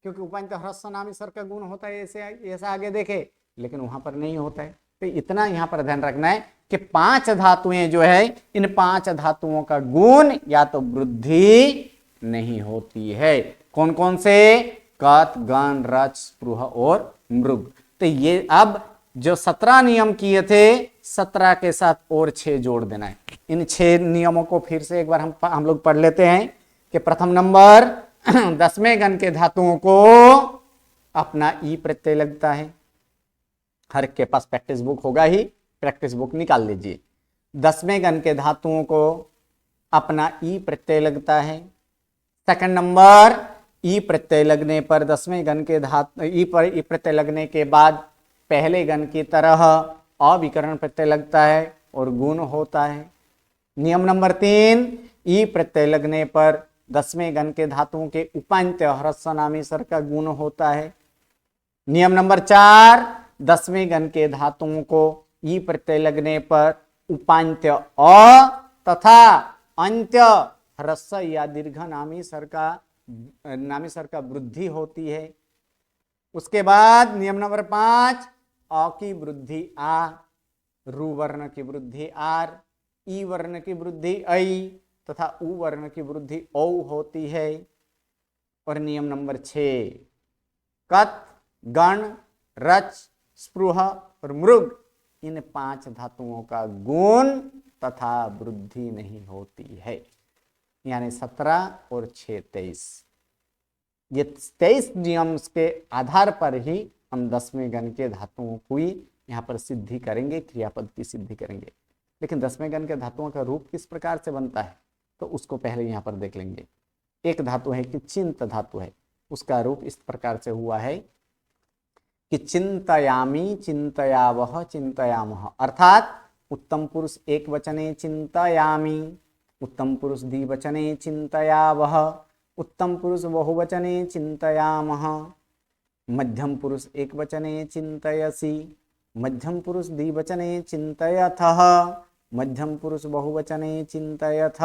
क्योंकि उपांत ह्रस्व नामी सर का गुण होता है, ऐसा आगे देखे, लेकिन वहां पर नहीं होता है। तो इतना यहां पर ध्यान रखना है कि 5 धातुएं जो है, इन 5 धातुओं का गुण या तो वृद्धि नहीं होती है। कौन कौन से? कत गण रच स्पृह और मृग। तो ये अब जो 17 नियम किए थे, 17 के साथ और 6 जोड़ देना है। इन 6 नियमों को फिर से एक बार हम लोग पढ़ लेते हैं कि प्रथम नंबर 10वें गण के धातुओं को अपना ई प्रत्यय लगता है। हर एक के पास प्रैक्टिस बुक होगा ही, प्रैक्टिस बुक निकाल लीजिए। 10वें गण के धातुओं को अपना ई प्रत्यय लगता है। सेकंड नंबर, ई प्रत्यय लगने पर 10वें गण के धातु ई प्रत्यय लगने के बाद पहले गण की तरह अविकरण प्रत्यय लगता है और गुण होता है। नियम नंबर 3, ई प्रत्यय लगने पर 10वें गण के धातुओं के उपांत ह्रस्व नामी सर का गुण होता है। नियम नंबर 4, 10वें गण के धातुओं को ई प्रत्यय लगने पर उपांत अ तथा अंत्य ह्रस्व या दीर्घ नामी सर का वृद्धि होती है। उसके बाद नियम नंबर 5, अ की वृद्धि आ, रु वर्ण की वृद्धि आर, ई वर्ण की वृद्धि ऐ तथा उ वर्ण की वृद्धि औ होती है। और नियम नंबर 6, कत गण रच, स्पृह और मृग, इन 5 धातुओं का गुण तथा वृद्धि नहीं होती है। यानी 17 और 6 23, ये 23 नियम के आधार पर ही हम 10वें गण के धातुओं को ही यहाँ पर सिद्धि करेंगे, क्रियापद की सिद्धि करेंगे। लेकिन 10वें गण के धातुओं का रूप किस प्रकार से बनता है तो उसको पहले यहाँ पर देख लेंगे। एक धातु है कि चिंत धातु है, उसका रूप इस प्रकार से हुआ है कि चिंतयामी, चिंतयावह, चिंतयामह, अर्थात उत्तम पुरुष एक वचने चिंतयामी, उत्तम पुरुष द्विवचने चिंतयावह, उत्तम पुरुष बहुवचने चिंतयामह, मध्यम पुरुष एक वचने चिंतयसि, मध्यम पुरुष द्विवचने चिंतयथः, मध्यम पुरुष बहुवचने चिंतयथ,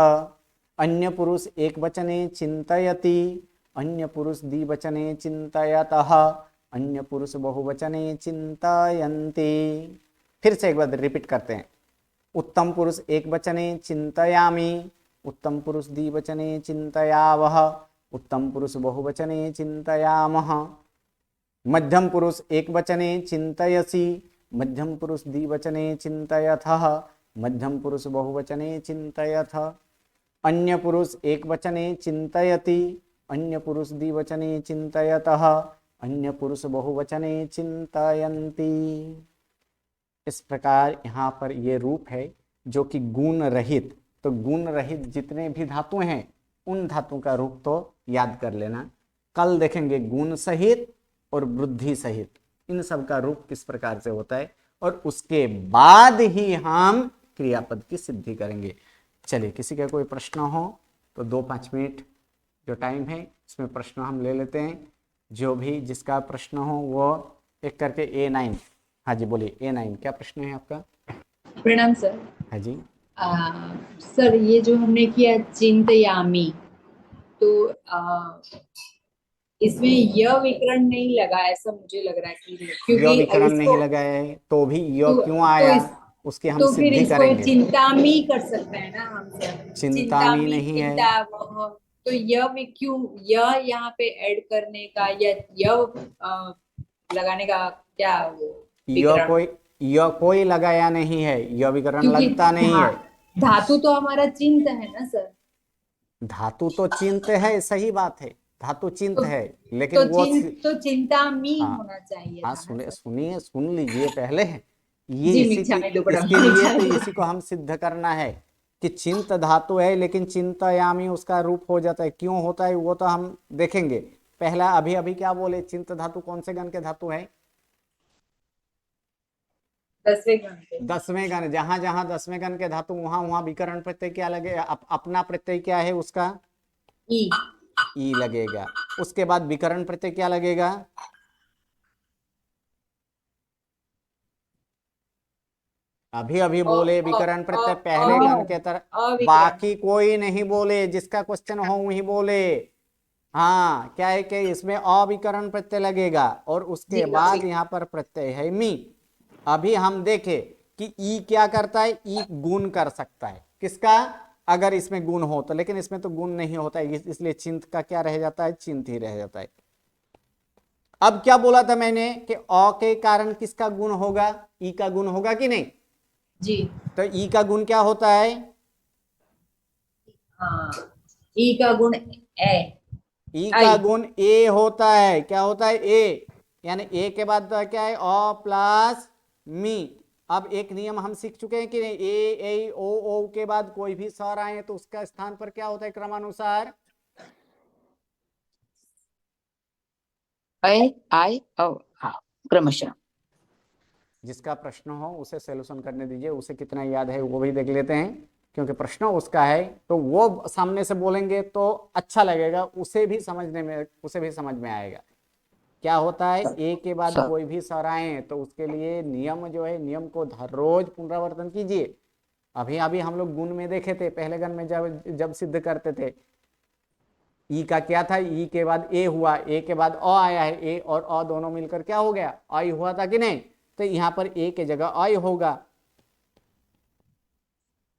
अन्य पुरुष एक वचने चिंतयति, अन्य पुरुष द्विवचने चिंतयतः, अन्य पुरुष बहुवचने चिंतयन्ति। फिर से एक बार रिपीट करते हैं। उत्तम पुरुष एक वचने चिंतयामि, उत्तम पुरुष द्विवचने चिंतयावह, उत्तम पुरुष बहुवचने चिंतयामः, मध्यम पुरुष एक वचने चिंतयसि, मध्यम पुरुष द्विवचने चिंतयथः, मध्यम पुरुष बहुवचने चिंतयथ, अन्य पुरुष एक वचने चिंतयति, अन्य पुरुष द्विवचने चिंतयतः, अन्य पुरुष बहुवचने चिंतयन्ति। इस प्रकार यहाँ पर ये रूप है जो कि गुण रहित। तो गुण रहित जितने भी धातु हैं उन धातुओं का रूप तो याद कर लेना। कल देखेंगे गुण सहित और वृद्धि सहित इन सब का रूप किस प्रकार से होता है, और उसके बाद ही हम क्रियापद की सिद्धि करेंगे। चलिए, किसी का कोई प्रश्न हो तो 2-5 मिनट जो टाइम है इसमें प्रश्न हम ले लेते हैं। जो भी जिसका प्रश्न हो वो एक करके। A9, हाँ जी बोलिए। A9 क्या प्रश्न है आपका? प्रणाम सर। हाँ जी। सर ये जो हमने किया चिंतयामी, तो इसमें यह विकरण नहीं लगा, ऐसा मुझे लग रहा है कि य क्योंकि विकरण नहीं इसको लगाया है तो भी य तो, क्यों तो आया इस उसकी हम तो फिर सिद्धि इसको करेंगे। चिंतामी कर सकते हैं ना हम सर। चिंतामी चिंतामी, नहीं है। चिंता वह, तो यह में क्यों यह यहाँ पे ऐड करने का या यह लगाने का क्या वो य विकरण? कोई लगाया नहीं है, य विकरण क्योंकि लगता नहीं है। धातु तो हमारा चिंत है ना सर। धातु तो चिंत है, सही बात है, धातु चिंत तो है, लेकिन वो तो चिंतामी हाँ होना चाहिए हाँ, था ना सर। सुन लीजिए पहले। ये जी इसी की मिच्छामी दुक्कड़म, इसके लिए तो मिच्छामी इसी को हम सिद्ध करना है कि चिंत धातु है लेकिन चिंतयामी उसका रूप हो जाता है। क्यों होता है वो तो हम देखेंगे। पहला अभी अभी क्या बोले, चिंत धातु कौन से गण के धातु है? 10वें घंटे। 10वें गण। जहां जहां 10वें गण के धातु वहां वहां विकरण प्रत्यय क्या लगेगा? अपना प्रत्यय क्या है उसका? ई। ई लगेगा। उसके बाद विकरण प्रत्यय क्या लगेगा? अभी अभी बोले विकरण प्रत्यय पहले गण के तरह, अविकरण। बाकी कोई नहीं बोले। जिसका क्वेश्चन हो वही बोले। हाँ, क्या है कि इसमें अविकरण प्रत्यय लगेगा और जी उसके बाद अविकरण। यहाँ पर प्रत्यय है मी। अभी हम देखे कि ई क्या करता है, ई गुण कर सकता है। किसका? अगर इसमें गुण हो तो, लेकिन इसमें तो गुण नहीं होता है, इसलिए चिंत का क्या रह जाता है? चिंत ही रह जाता है। अब क्या बोला था मैंने कि अ के कारण किसका गुण होगा? ई का गुण होगा कि नहीं? जी तो ई का गुण क्या होता है? हाँ, ई का गुण ए। ई का आई। गुण ए होता है। क्या होता है? ए। यानी ए के बाद तो क्या है? अ प्लस मी। अब एक नियम हम सीख चुके हैं कि ए ओ के बाद कोई भी स्वर आए तो उसका स्थान पर क्या होता है क्रमानुसार? ऐ आई औ हाँ, क्रमशः। जिसका प्रश्न हो उसे सोल्यूशन करने दीजिए। उसे कितना याद है वो भी देख लेते हैं, क्योंकि प्रश्न उसका है तो वो सामने से बोलेंगे तो अच्छा लगेगा, उसे भी समझ में आएगा। क्या होता है? ए के बाद सर कोई भी स्वर आए तो उसके लिए नियम जो है, नियम को हर रोज पुनरावर्तन कीजिए। अभी अभी हम लोग गुण में देखे थे, पहले गण में जब सिद्ध करते थे, ई का क्या था? ई के बाद ए हुआ, ए के बाद अ आया है, ए और अ दोनों मिलकर क्या हो गया? आई हुआ था कि नहीं? तो यहां पर ए के जगह आई होगा।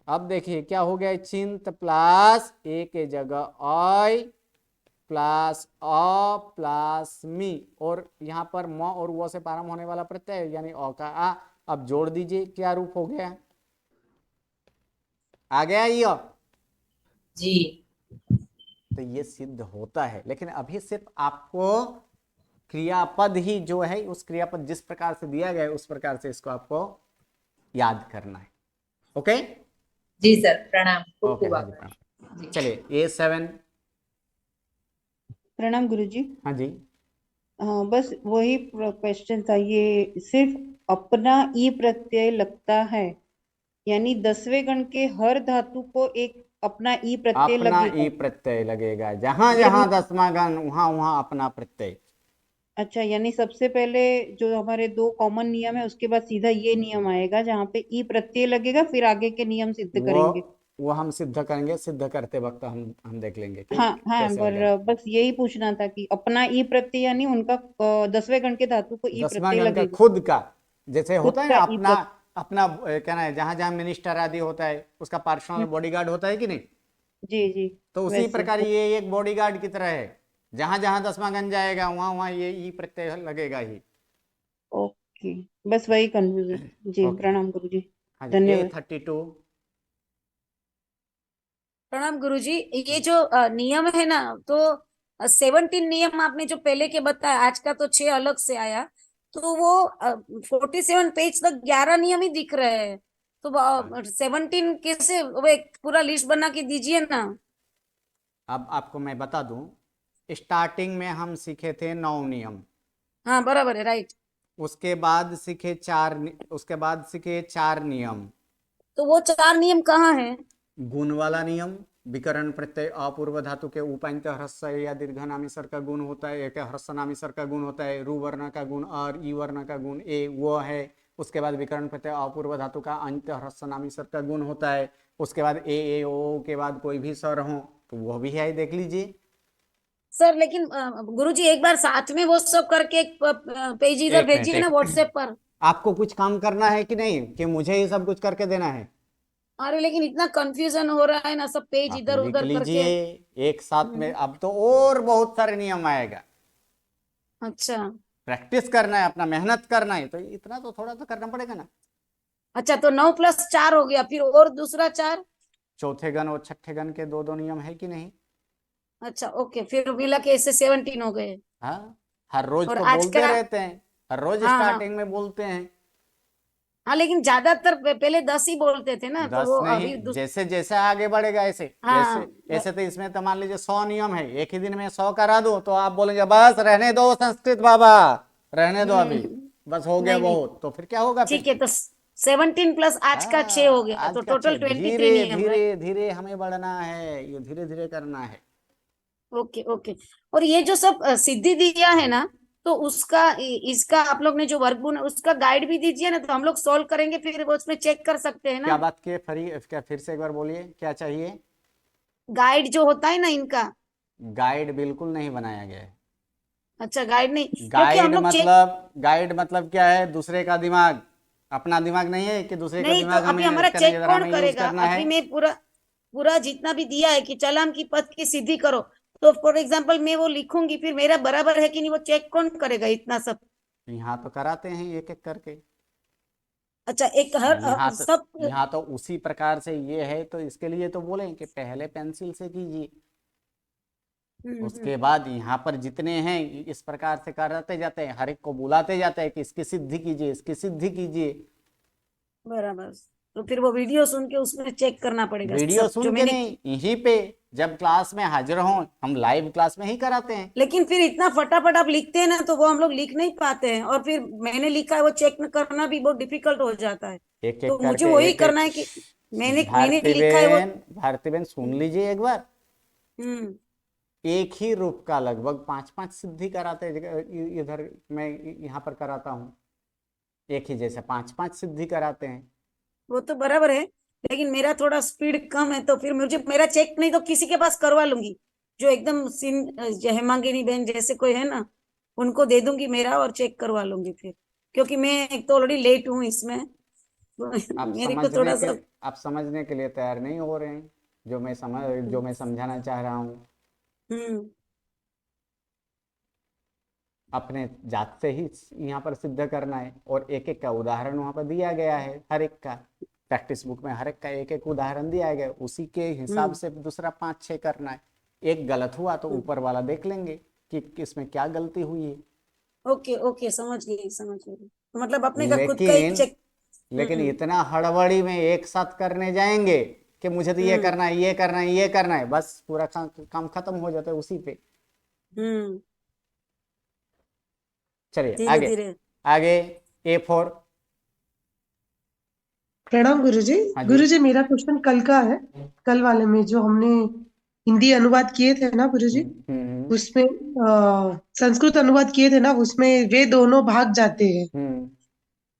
अब देखिए क्या हो गया? चिंत प्लस ए के जगह आई प्लस अ प्लस मी, और यहाँ पर म और वो से प्रारंभ होने वाला प्रत्यय यानी अ का आ, अब जोड़ दीजिए, क्या रूप हो गया? आ गया ये? जी। तो ये सिद्ध होता है, लेकिन अभी सिर्फ आपको क्रियापद ही जो है, उस क्रियापद जिस प्रकार से दिया गया है उस प्रकार से इसको आपको याद करना है। ओके जी सर, प्रणाम, खूब ओके, खूब हाँ जी आभार। प्रणाम। जी। चलिए A7। प्रणाम गुरुजी। हाँ जी। बस वही क्वेश्चन था, ये सिर्फ अपना ई प्रत्यय लगता है, यानी 10वें गण के हर धातु को एक अपना ई प्रत्यय अपना ई लगेगा। प्रत्यय लगेगा, जहां ये जहां 10वां गण वहां वहां अपना प्रत्यय। अच्छा, यानी सबसे पहले जो हमारे दो कॉमन नियम है उसके बाद सीधा ये नियम आएगा जहाँ पे ई प्रत्यय लगेगा, फिर आगे के नियम सिद्ध वो करेंगे। वो हम सिद्ध करेंगे, सिद्ध करते वक्त हम देख लेंगे कि हाँ हाँ, कैसे पर लगेगा। बस यही पूछना था कि अपना ई प्रत्यय यानी उनका 10वें गण के धातु को ई 10वां प्रत्यय गण का लगेगा। खुद का, जैसे खुद होता है ना का ई अपना, प्रत्यय। अपना क्या ना है, जहां जहां मिनिस्टर आदि होता है उसका पर्सनल बॉडीगार्ड होता है कि नहीं, जी जी। तो उसी वैसे प्रकार ये एक बॉडीगार्ड की तरह है, जहां जहां 10वां गण जाएगा वहां वहां ये ई प्रत्यय लगेगा ही। ओके, बस वही कंफ्यूजन। जी ओके, प्रणाम गुरु जी। हाँ जी। धन्यवाद। A32। प्रणाम गुरुजी। ये जो नियम है ना, तो 17 नियम आपने जो पहले के बताया, आज का तो 6 अलग से आया, तो वो 47 पेज तक 11 नियम ही दिख रहे हैं। तो 17 कैसे, वो एक पूरा लिस्ट बना के दीजिए ना। अब आपको मैं बता दूं, स्टार्टिंग में हम सीखे थे 9 नियम, हाँ बराबर है, राइट। उसके बाद सीखे 4 नियम। तो वो 4 नियम कहाँ है? गुण वाला नियम, विकरण प्रत्यय अपूर्व धातु के उपांत्य ह्रस्व या दीर्घ नामी स्वर का गुण होता है, एक ह्रस्व नामी स्वर का गुण होता है, रू वर्ण का गुण और ई वर्ण का गुण ए वो है। उसके बाद विकरण प्रत्यय अपूर्व धातु का अंत्य ह्रस्व नामी स्वर का गुण होता है। उसके बाद ए ओ के बाद कोई भी स्वर हो तो वो भी है, देख लीजिए। सर लेकिन गुरुजी एक बार साथ में वो सब करके एक पेज इधर एक मिनट, भेजिए ना व्हाट्सएप पर। आपको कुछ काम करना है कि नहीं, कि मुझे ही सब कुछ करके देना है? अरे लेकिन इतना कंफ्यूजन हो रहा है ना, सब पेज आप इधर लिख उधर करके। लीजिए एक साथ में, हम्म, अब तो और बहुत सारे नियम आएगा। अच्छा प्रैक्टिस करना है, अपना मेहनत करना है, तो इतना तो थोड़ा तो करना पड़ेगा ना। अच्छा, तो 9 + 4 हो गया, फिर और दूसरा 4। चौथे गण और छठे गण के दो दो नियम है कि नहीं? अच्छा ओके, फिर मिला के ऐसे 17 हो गए। हाँ, हर रोज और तो आज बोलते का, रहते हैं, हर रोज हाँ हाँ स्टार्टिंग में बोलते हैं। हाँ, लेकिन ज्यादातर पहले 10 ही बोलते थे ना, तो 10 वो नहीं, अभी जैसे जैसे आगे बढ़ेगा ऐसे हाँ ऐसे ऐसे, तो इसमें तो मान लीजिए 100 नियम है, एक ही दिन में 100 करा दो तो आप बोलेंगे बस रहने दो संस्कृत बाबा, रहने दो अभी, बस हो गया नहीं नहीं, बहुत, तो फिर क्या होगा फिर? ठीक है, तो 17 + आज का 6 हो गया, आज तो का टोटल 6, 23 धीरे नियम, राइट। धीरे धीरे हमें बढ़ना है, ये धीरे धीरे करना है। Okay okay. और ये जो सब सिद्धि दिया है ना, तो उसका इसका आप लोग ने जो वर्क बुना उसका गाइड भी दीजिए ना, तो हम लोग सॉल्व करेंगे, फिर वो उसमें चेक कर सकते हैं क्या ना। बात की? क्या फिर से एक बार बोलिए, क्या चाहिए? गाइड जो होता है ना इनका। गाइड बिल्कुल नहीं बनाया गया है। अच्छा, गाइड नहीं, क्योंकि हम लोग चेक। गाइड मतलब क्या है? दूसरे का दिमाग, अपना दिमाग नहीं है कि दूसरे का नहीं तो दिमाग अभी हमें हमारा करने चेक जरा कौन हमें यूज करेगा? करना है। अभी मैं पूरा पूरा जितना भी दिया है कि चलाम की पथ की सिद्धि करो, तो फॉर एग्जाम्पल मैं वो लिखूंगी, फिर मेरा बराबर है कि नहीं वो चेक कौन करेगा इतना सब? यहाँ तो कराते हैं एक एक करके। अच्छा, एक हर सब। यहाँ तो उसी प्रकार से ये है, तो इसके लिए तो बोले कि पहले पेंसिल से कीजिए, हम्म। उसके बाद यहाँ पर जितने हैं इस प्रकार से कराते जाते हैं, हर एक को बुलाते जाते हैं कि इसकी सिद्धि कीजिए, इसकी सिद्धि कीजिए। बराबर। तो फिर वो वीडियो सुन के उसमें चेक करना पड़ेगा वीडियो सब जो सुन के मैंने। नहीं, यहीं पे जब क्लास में हाजिर हों, हम लाइव क्लास में ही कराते हैं। लेकिन फिर इतना फटाफट आप लिखते हैं ना, तो वो हम लोग लिख नहीं पाते हैं, और फिर मैंने लिखा है वो चेक करना भी बहुत डिफिकल्ट हो जाता है। एक तो एक मुझे करके, वही एक करना एक। है कि मैंने मैंने भारती लिखा है वो। बहन, भारती बहन सुन लीजिए एक बार। हम्म। एक ही रूप का लगभग 5-5 सिद्धि कराते हैं, इधर मैं यहाँ पर कराता हूँ, एक ही जैसे 5-5 सिद्धि कराते हैं। वो तो बराबर है, लेकिन मेरा थोड़ा स्पीड कम है, तो फिर मुझे मेरा चेक नहीं तो किसी के पास करवा लूंगी, जो एकदम हेमांगिनी बहन जैसे कोई है ना, उनको दे दूंगी मेरा और चेक करवा लूंगी फिर, क्योंकि मैं एक तो ऑलरेडी लेट हूँ इसमें, तो मेरे को थोड़ा सा। आप समझने के लिए तैयार नहीं हो रहे हैं, जो मैं समझाना चाह रहा हूँ। हम्म। अपने जात से ही यहाँ पर सिद्ध करना है, और एक एक का उदाहरण वहाँ पर दिया गया है, हर एक का प्रैक्टिस बुक में हर एक का एक एक उदाहरण दिया गया है, उसी के हिसाब से दूसरा 5-6 करना है। एक गलत हुआ तो ऊपर वाला देख लेंगे कि इसमें क्या गलती हुई है। ओके ओके, समझ गई समझ गई। तो मतलब अपने का खुद का ही लेकिन चेक। लेकिन इतना हड़बड़ी में एक साथ करने जाएंगे कि मुझे तो ये करना है, ये करना है, ये करना है, बस पूरा काम खत्म हो जाता है उसी पे। हम्म, चलिए धीरे आगे धीरे। आगे। A4। प्रणाम गुरुजी। हाँ जी। गुरुजी मेरा क्वेश्चन कल का है। कल वाले में जो हमने हिंदी अनुवाद किए थे ना गुरुजी, उसमें संस्कृत अनुवाद किए थे ना, उसमें वे दोनों भाग जाते हैं।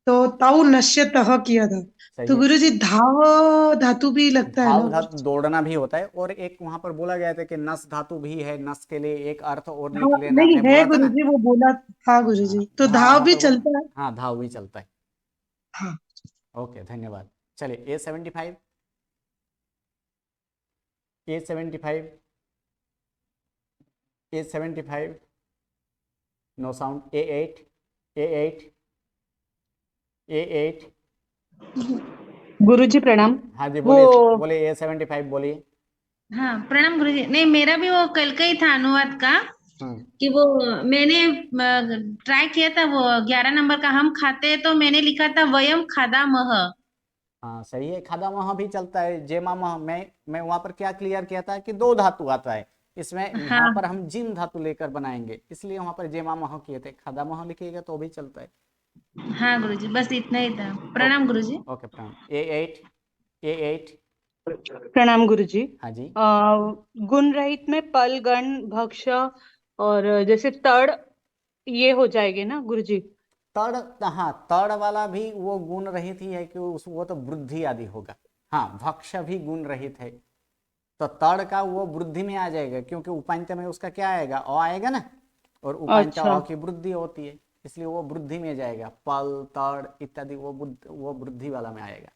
तो ताऊ नश्यतः किया था, सही तो है। गुरुजी धाव धातु भी लगता है धाव ना? धातु दौड़ना भी होता है, और एक वहां पर बोला गया था कि नस धातु भी है, नस के लिए एक अर्थ और लिख हाँ, लेना, नहीं मैं है बोला था ना। गुरुजी, वो बोला था हाँ, गुरुजी, तो हाँ, धाव वहां भी पर चलता है। हाँ, धाव भी चलता है। हाँ। ओके, धन्यवाद। चलिए A75। A75। A75। No sound. A8। A8। A8। गुरुजी प्रणाम। हाँ जी, वो बोलिए बोलिए, A75 बोलिए। हाँ प्रणाम गुरुजी। नहीं, मेरा भी वो कल का ही था अनुवाद का, हम्म। कि वो मैंने ट्राई किया था वो 11 नंबर का, हम खाते हैं, तो मैंने लिखा था वयम खादामह। हाँ, सही है, खादामह भी चलता है। जेमामह, मैं वहां पर क्या क्लियर किया था कि 2 धातु आता है इसमें, यहाँ पर हाँ हम जिम धातु लेकर बनाएंगे, इसलिए वहां पर जेमामह किए थे। खादामह लिखिएगा तो भी चलता है। हाँ गुरुजी, बस इतना ही था। प्रणाम गुरुजी। ओके, प्रणाम। A8। A8। प्रणाम गुरुजी। हाँ जी। गुण रहित में पल गण भक्ष और जैसे तड़, ये हो जाएंगे ना गुरुजी? तड़, हाँ, तड़ वाला भी वो गुण रहित ही है कि वो तो वृद्धि आदि होगा। हाँ, भक्ष भी गुण रहित है, तो तड़ का वो वृद्धि में आ जाएगा, क्योंकि उपांत्य में उसका क्या आएगा, अ आएगा ना, और उपांत्य अच्छा, अ की वृद्धि होती है, इसलिए वो वृद्धि में जाएगा। पल, तड़ इत्यादि वो वृद्धि वाला में आएगा।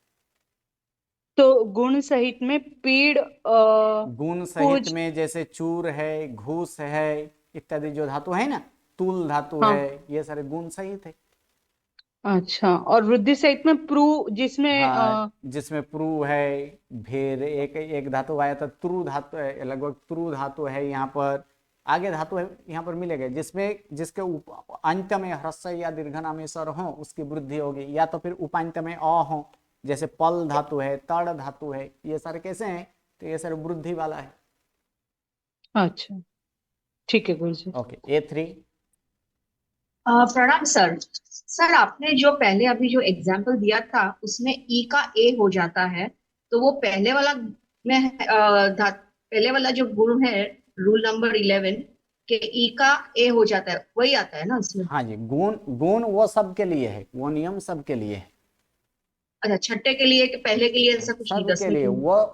तो गुण सहित में पीड़ गुण सहित पूज। में जैसे चूर है, घूस है इत्यादि जो धातु है ना, तुल धातु हाँ, है, ये सारे गुण सहित है। अच्छा। और वृद्धि सहित में प्रू, जिसमें हाँ, जिसमें प्रू है, भेद, एक एक धातु आया था,त्रु धातु है, लगभग त्रू धातु है यहाँ पर। आगे धातु है यहाँ पर मिलेगा, जिसमें जिसके अंत में ह्रस्व या दीर्घनामेश्वर हो उसकी वृद्धि होगी, या तो फिर उपांत में अ हो, जैसे पल धातु है, तड़ धातु है, ये सारे कैसे हैं, तो ये सारे वृद्धि वाला है। अच्छा, ठीक है गुरुजी। ओके। A3। प्रणाम सर। सर आपने जो पहले अभी जो एग्जाम्पल दिया था उसमें ई का ए हो जाता है, तो वो पहले वाला में पहले वाला जो गुण है, रूल नंबर 11 के ई का ए हो जाता है, वही आता है ना उसमें? हाँ जी, गुण गुण वो सबके लिए है, वो नियम सबके लिए है, अच्छा, छठे के लिए कि पहले के लिए ऐसा कुछ नहीं, सबके 10वीं लिए के लिए?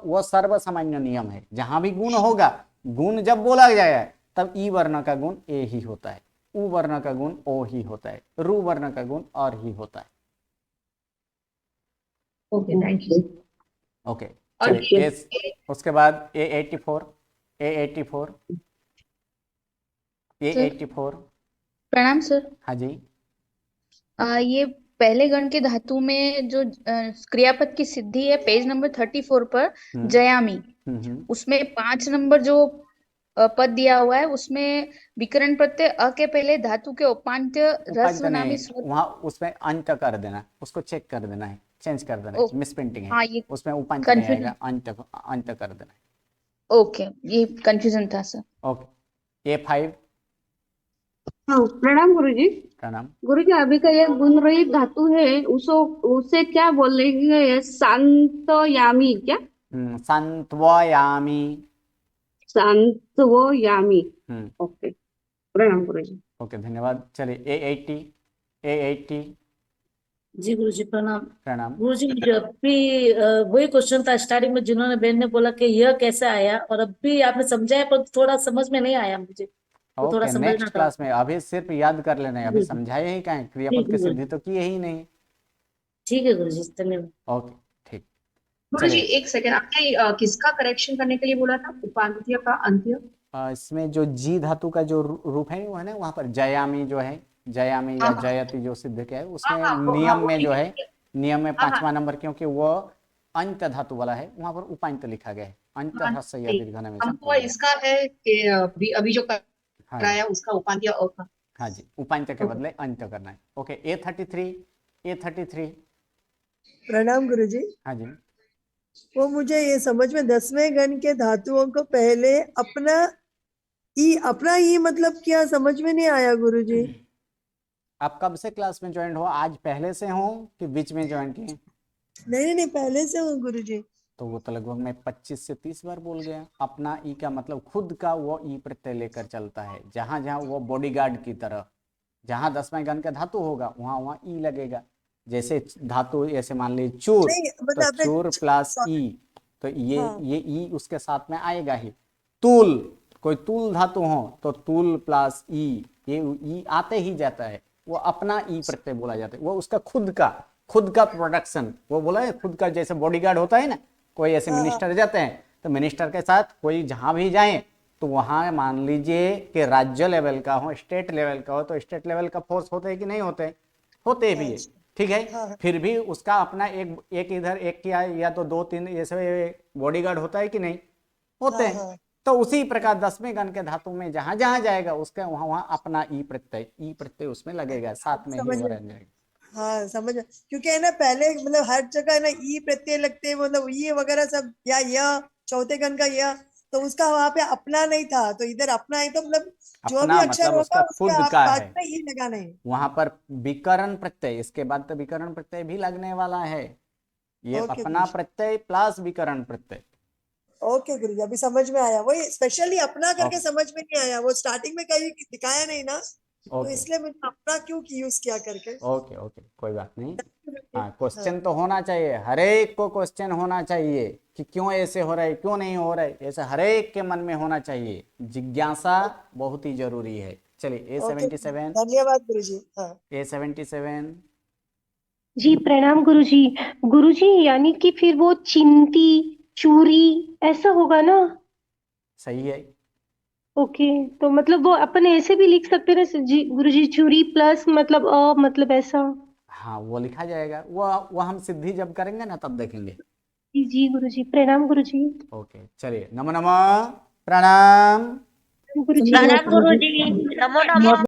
वो सर्व सामान्य नियम है। जहां भी गुण होगा, गुण जब बोला जाए तब ई वर्ण का गुण ए ही होता है, उ वर्ण का गुण ओ ही होता है, रु वर्ण का गुण और ही होता है। Okay, thank you. ओके, और चलिए उसके बाद A84। A84। A84। प्रणाम सर। हाँ जी। ये पहले गण के धातु में जो क्रियापद की सिद्धि है, पेज नंबर 34 पर, जयामी, उसमें 5 नंबर जो पद दिया हुआ है, उसमें विकरण प्रत्यय अ के पहले धातु के उपांत्य ह्रस्व नामी स्वर, वहां उसमें अंत कर देना, उसको चेक कर देना है, चेंज कर देना है, मिस प्रिंटिंग है। हाँ, ये उसमें उपांत्य नहीं कंफ्यूजन। आएगा, अंत कर देना है। ओके, ये कंफ्यूजन था सर। ओके। A5। हाँ, प्रणाम गुरुजी। प्रणाम। गुरुजी, अभी का ये गुण रहित धातु है, उसे क्या बोलेंगे? शांतयामी क्या? सांत्वयामी। शांतवयामी। ओके, प्रणाम गुरुजी। ओके, धन्यवाद। चलिए A80। A80। जी गुरुजी प्रणाम। प्रणाम। गुरुजी, जब भी वही क्वेश्चन था स्टार्टिंग में, जिन्होंने बहन ने बोला कि यह कैसे आया, और अब भी आपने समझाया पर थोड़ा समझ में नहीं आया मुझे, तो थोड़ा ओके, समझना नेक्स्ट था। क्लास में। अभी सिर्फ याद कर लेना है, अभी जी, समझाया ही कहाँ है, ठीक क्रियापद की है सिद्धि तो की ही नहीं। ठीक है गुरुजी, धन्यवाद। ओके, ठीक। गुरुजी चलिए, एक सेकंड, आपने किसका करेक्शन करने के लिए बोला था? उपांत्य का अंत्य? इसमें जो जी धातु का जो रूप है वो है ना, वहां पर जयामी जो है, जयामी या जयति जो सिद्ध क्या है उसमें नियम में जो है, नियम में 5वां नंबर, क्योंकि वो अंत धातु वाला है, वहां पर उपांत लिखा गया है। अंत ह्रस्व या दीर्घ में हमको इसका है कि अभी जो कराया उसका उपांत्य और हाँ जी, उपांत के बदले अंत करना है। ओके, A33 प्रणाम गुरुजी। हाँ जी। वो मुझे ये समझ में 10वें गण के धातुओं को पहले अपना ई मतलब क्या समझ में नहीं आया गुरुजी। आप कब से क्लास में ज्वाइन हो? आज पहले से हो कि बीच में ज्वाइन किए? नहीं पहले से हूँ गुरुजी। तो वो तो लगभग मैं 25 से 30 बार बोल गया। अपना ई का मतलब खुद का वो ई प्रत्यय लेकर चलता है। जहां जहां वो बॉडीगार्ड की तरह, जहां 10वें गण का धातु होगा वहां वहां ई लगेगा। जैसे धातु ऐसे मान लीजिए चूर, तो चूर प्लस ई, तो ये ई उसके साथ में आएगा ही। तूल, कोई तूल धातु हो तो तूल प्लस ई, ये ई आते ही जाता है, वो अपना ई प्रत्यय बोला जाता है। वो उसका खुद का प्रोडक्शन, वो बोला है खुद का। जैसे बॉडीगार्ड होता है ना, कोई ऐसे मिनिस्टर जाते हैं तो मिनिस्टर के साथ कोई जहां भी जाए तो वहां मान लीजिए कि राज्य लेवल का हो, स्टेट लेवल का हो, तो स्टेट लेवल का फोर्स होते हैं कि नहीं होते? होते भी है, ठीक है। फिर भी उसका अपना एक इधर एक किया या तो 2-3 ऐसे बॉडीगार्ड होता है कि नहीं होते हैं। तो उसी प्रकार 10वें गण के धातु में जहां जहां जाएगा उसका वहां वहां अपना ई प्रत्यय उसमें लगेगा, साथ में ही रह जाएगा। हाँ समझ, क्योंकि है ना पहले मतलब हर जगह है ना ई प्रत्यय लगते हैं, मतलब ये वगैरह सब, या चौथे गण का या, तो उसका वहां पे अपना नहीं था, तो इधर अपना है, तो मतलब जो भी अक्षर मतलब होगा खुद उसके का बाद है, में ई लगाना है। वहां पर विकर्ण प्रत्यय, इसके बाद तो विकर्ण प्रत्यय भी लगने वाला है। ये अपना प्रत्यय प्लस विकर्ण प्रत्यय। ओके गुरुजी, अभी समझ में आया। वही स्पेशली अपना करके समझ में नहीं आया, वो स्टार्टिंग में कहीं दिखाया नहीं ना, तो इसलिए मुझे अपना क्यों यूज किया करके। ओके कोई बात नहीं। हाँ, क्वेश्चन तो होना चाहिए, हर एक को क्वेश्चन होना चाहिए कि क्यों ऐसे हो रहा है, क्यों नहीं हो रहा है, ऐसे हर एक के मन में होना चाहिए। जिज्ञासा बहुत ही जरूरी है। चलिए A77। धन्यवाद गुरुजी। A77 जी प्रणाम गुरुजी। गुरुजी यानी कि फिर वो चिंती चूरी ऐसा होगा ना? सही है। ओके, तो मतलब वो अपन ऐसे भी लिख सकते हैं जी गुरुजी, चूरी प्लस मतलब ऐसा। हाँ, वो लिखा जाएगा। वो हम सिद्धि जब करेंगे ना तब देखेंगे। जी गुरुजी, प्रणाम गुरुजी। ओके, चलिए नमो नमः, प्रणाम गुरुजी। प्रणाम गुरुजी, नमो नमः।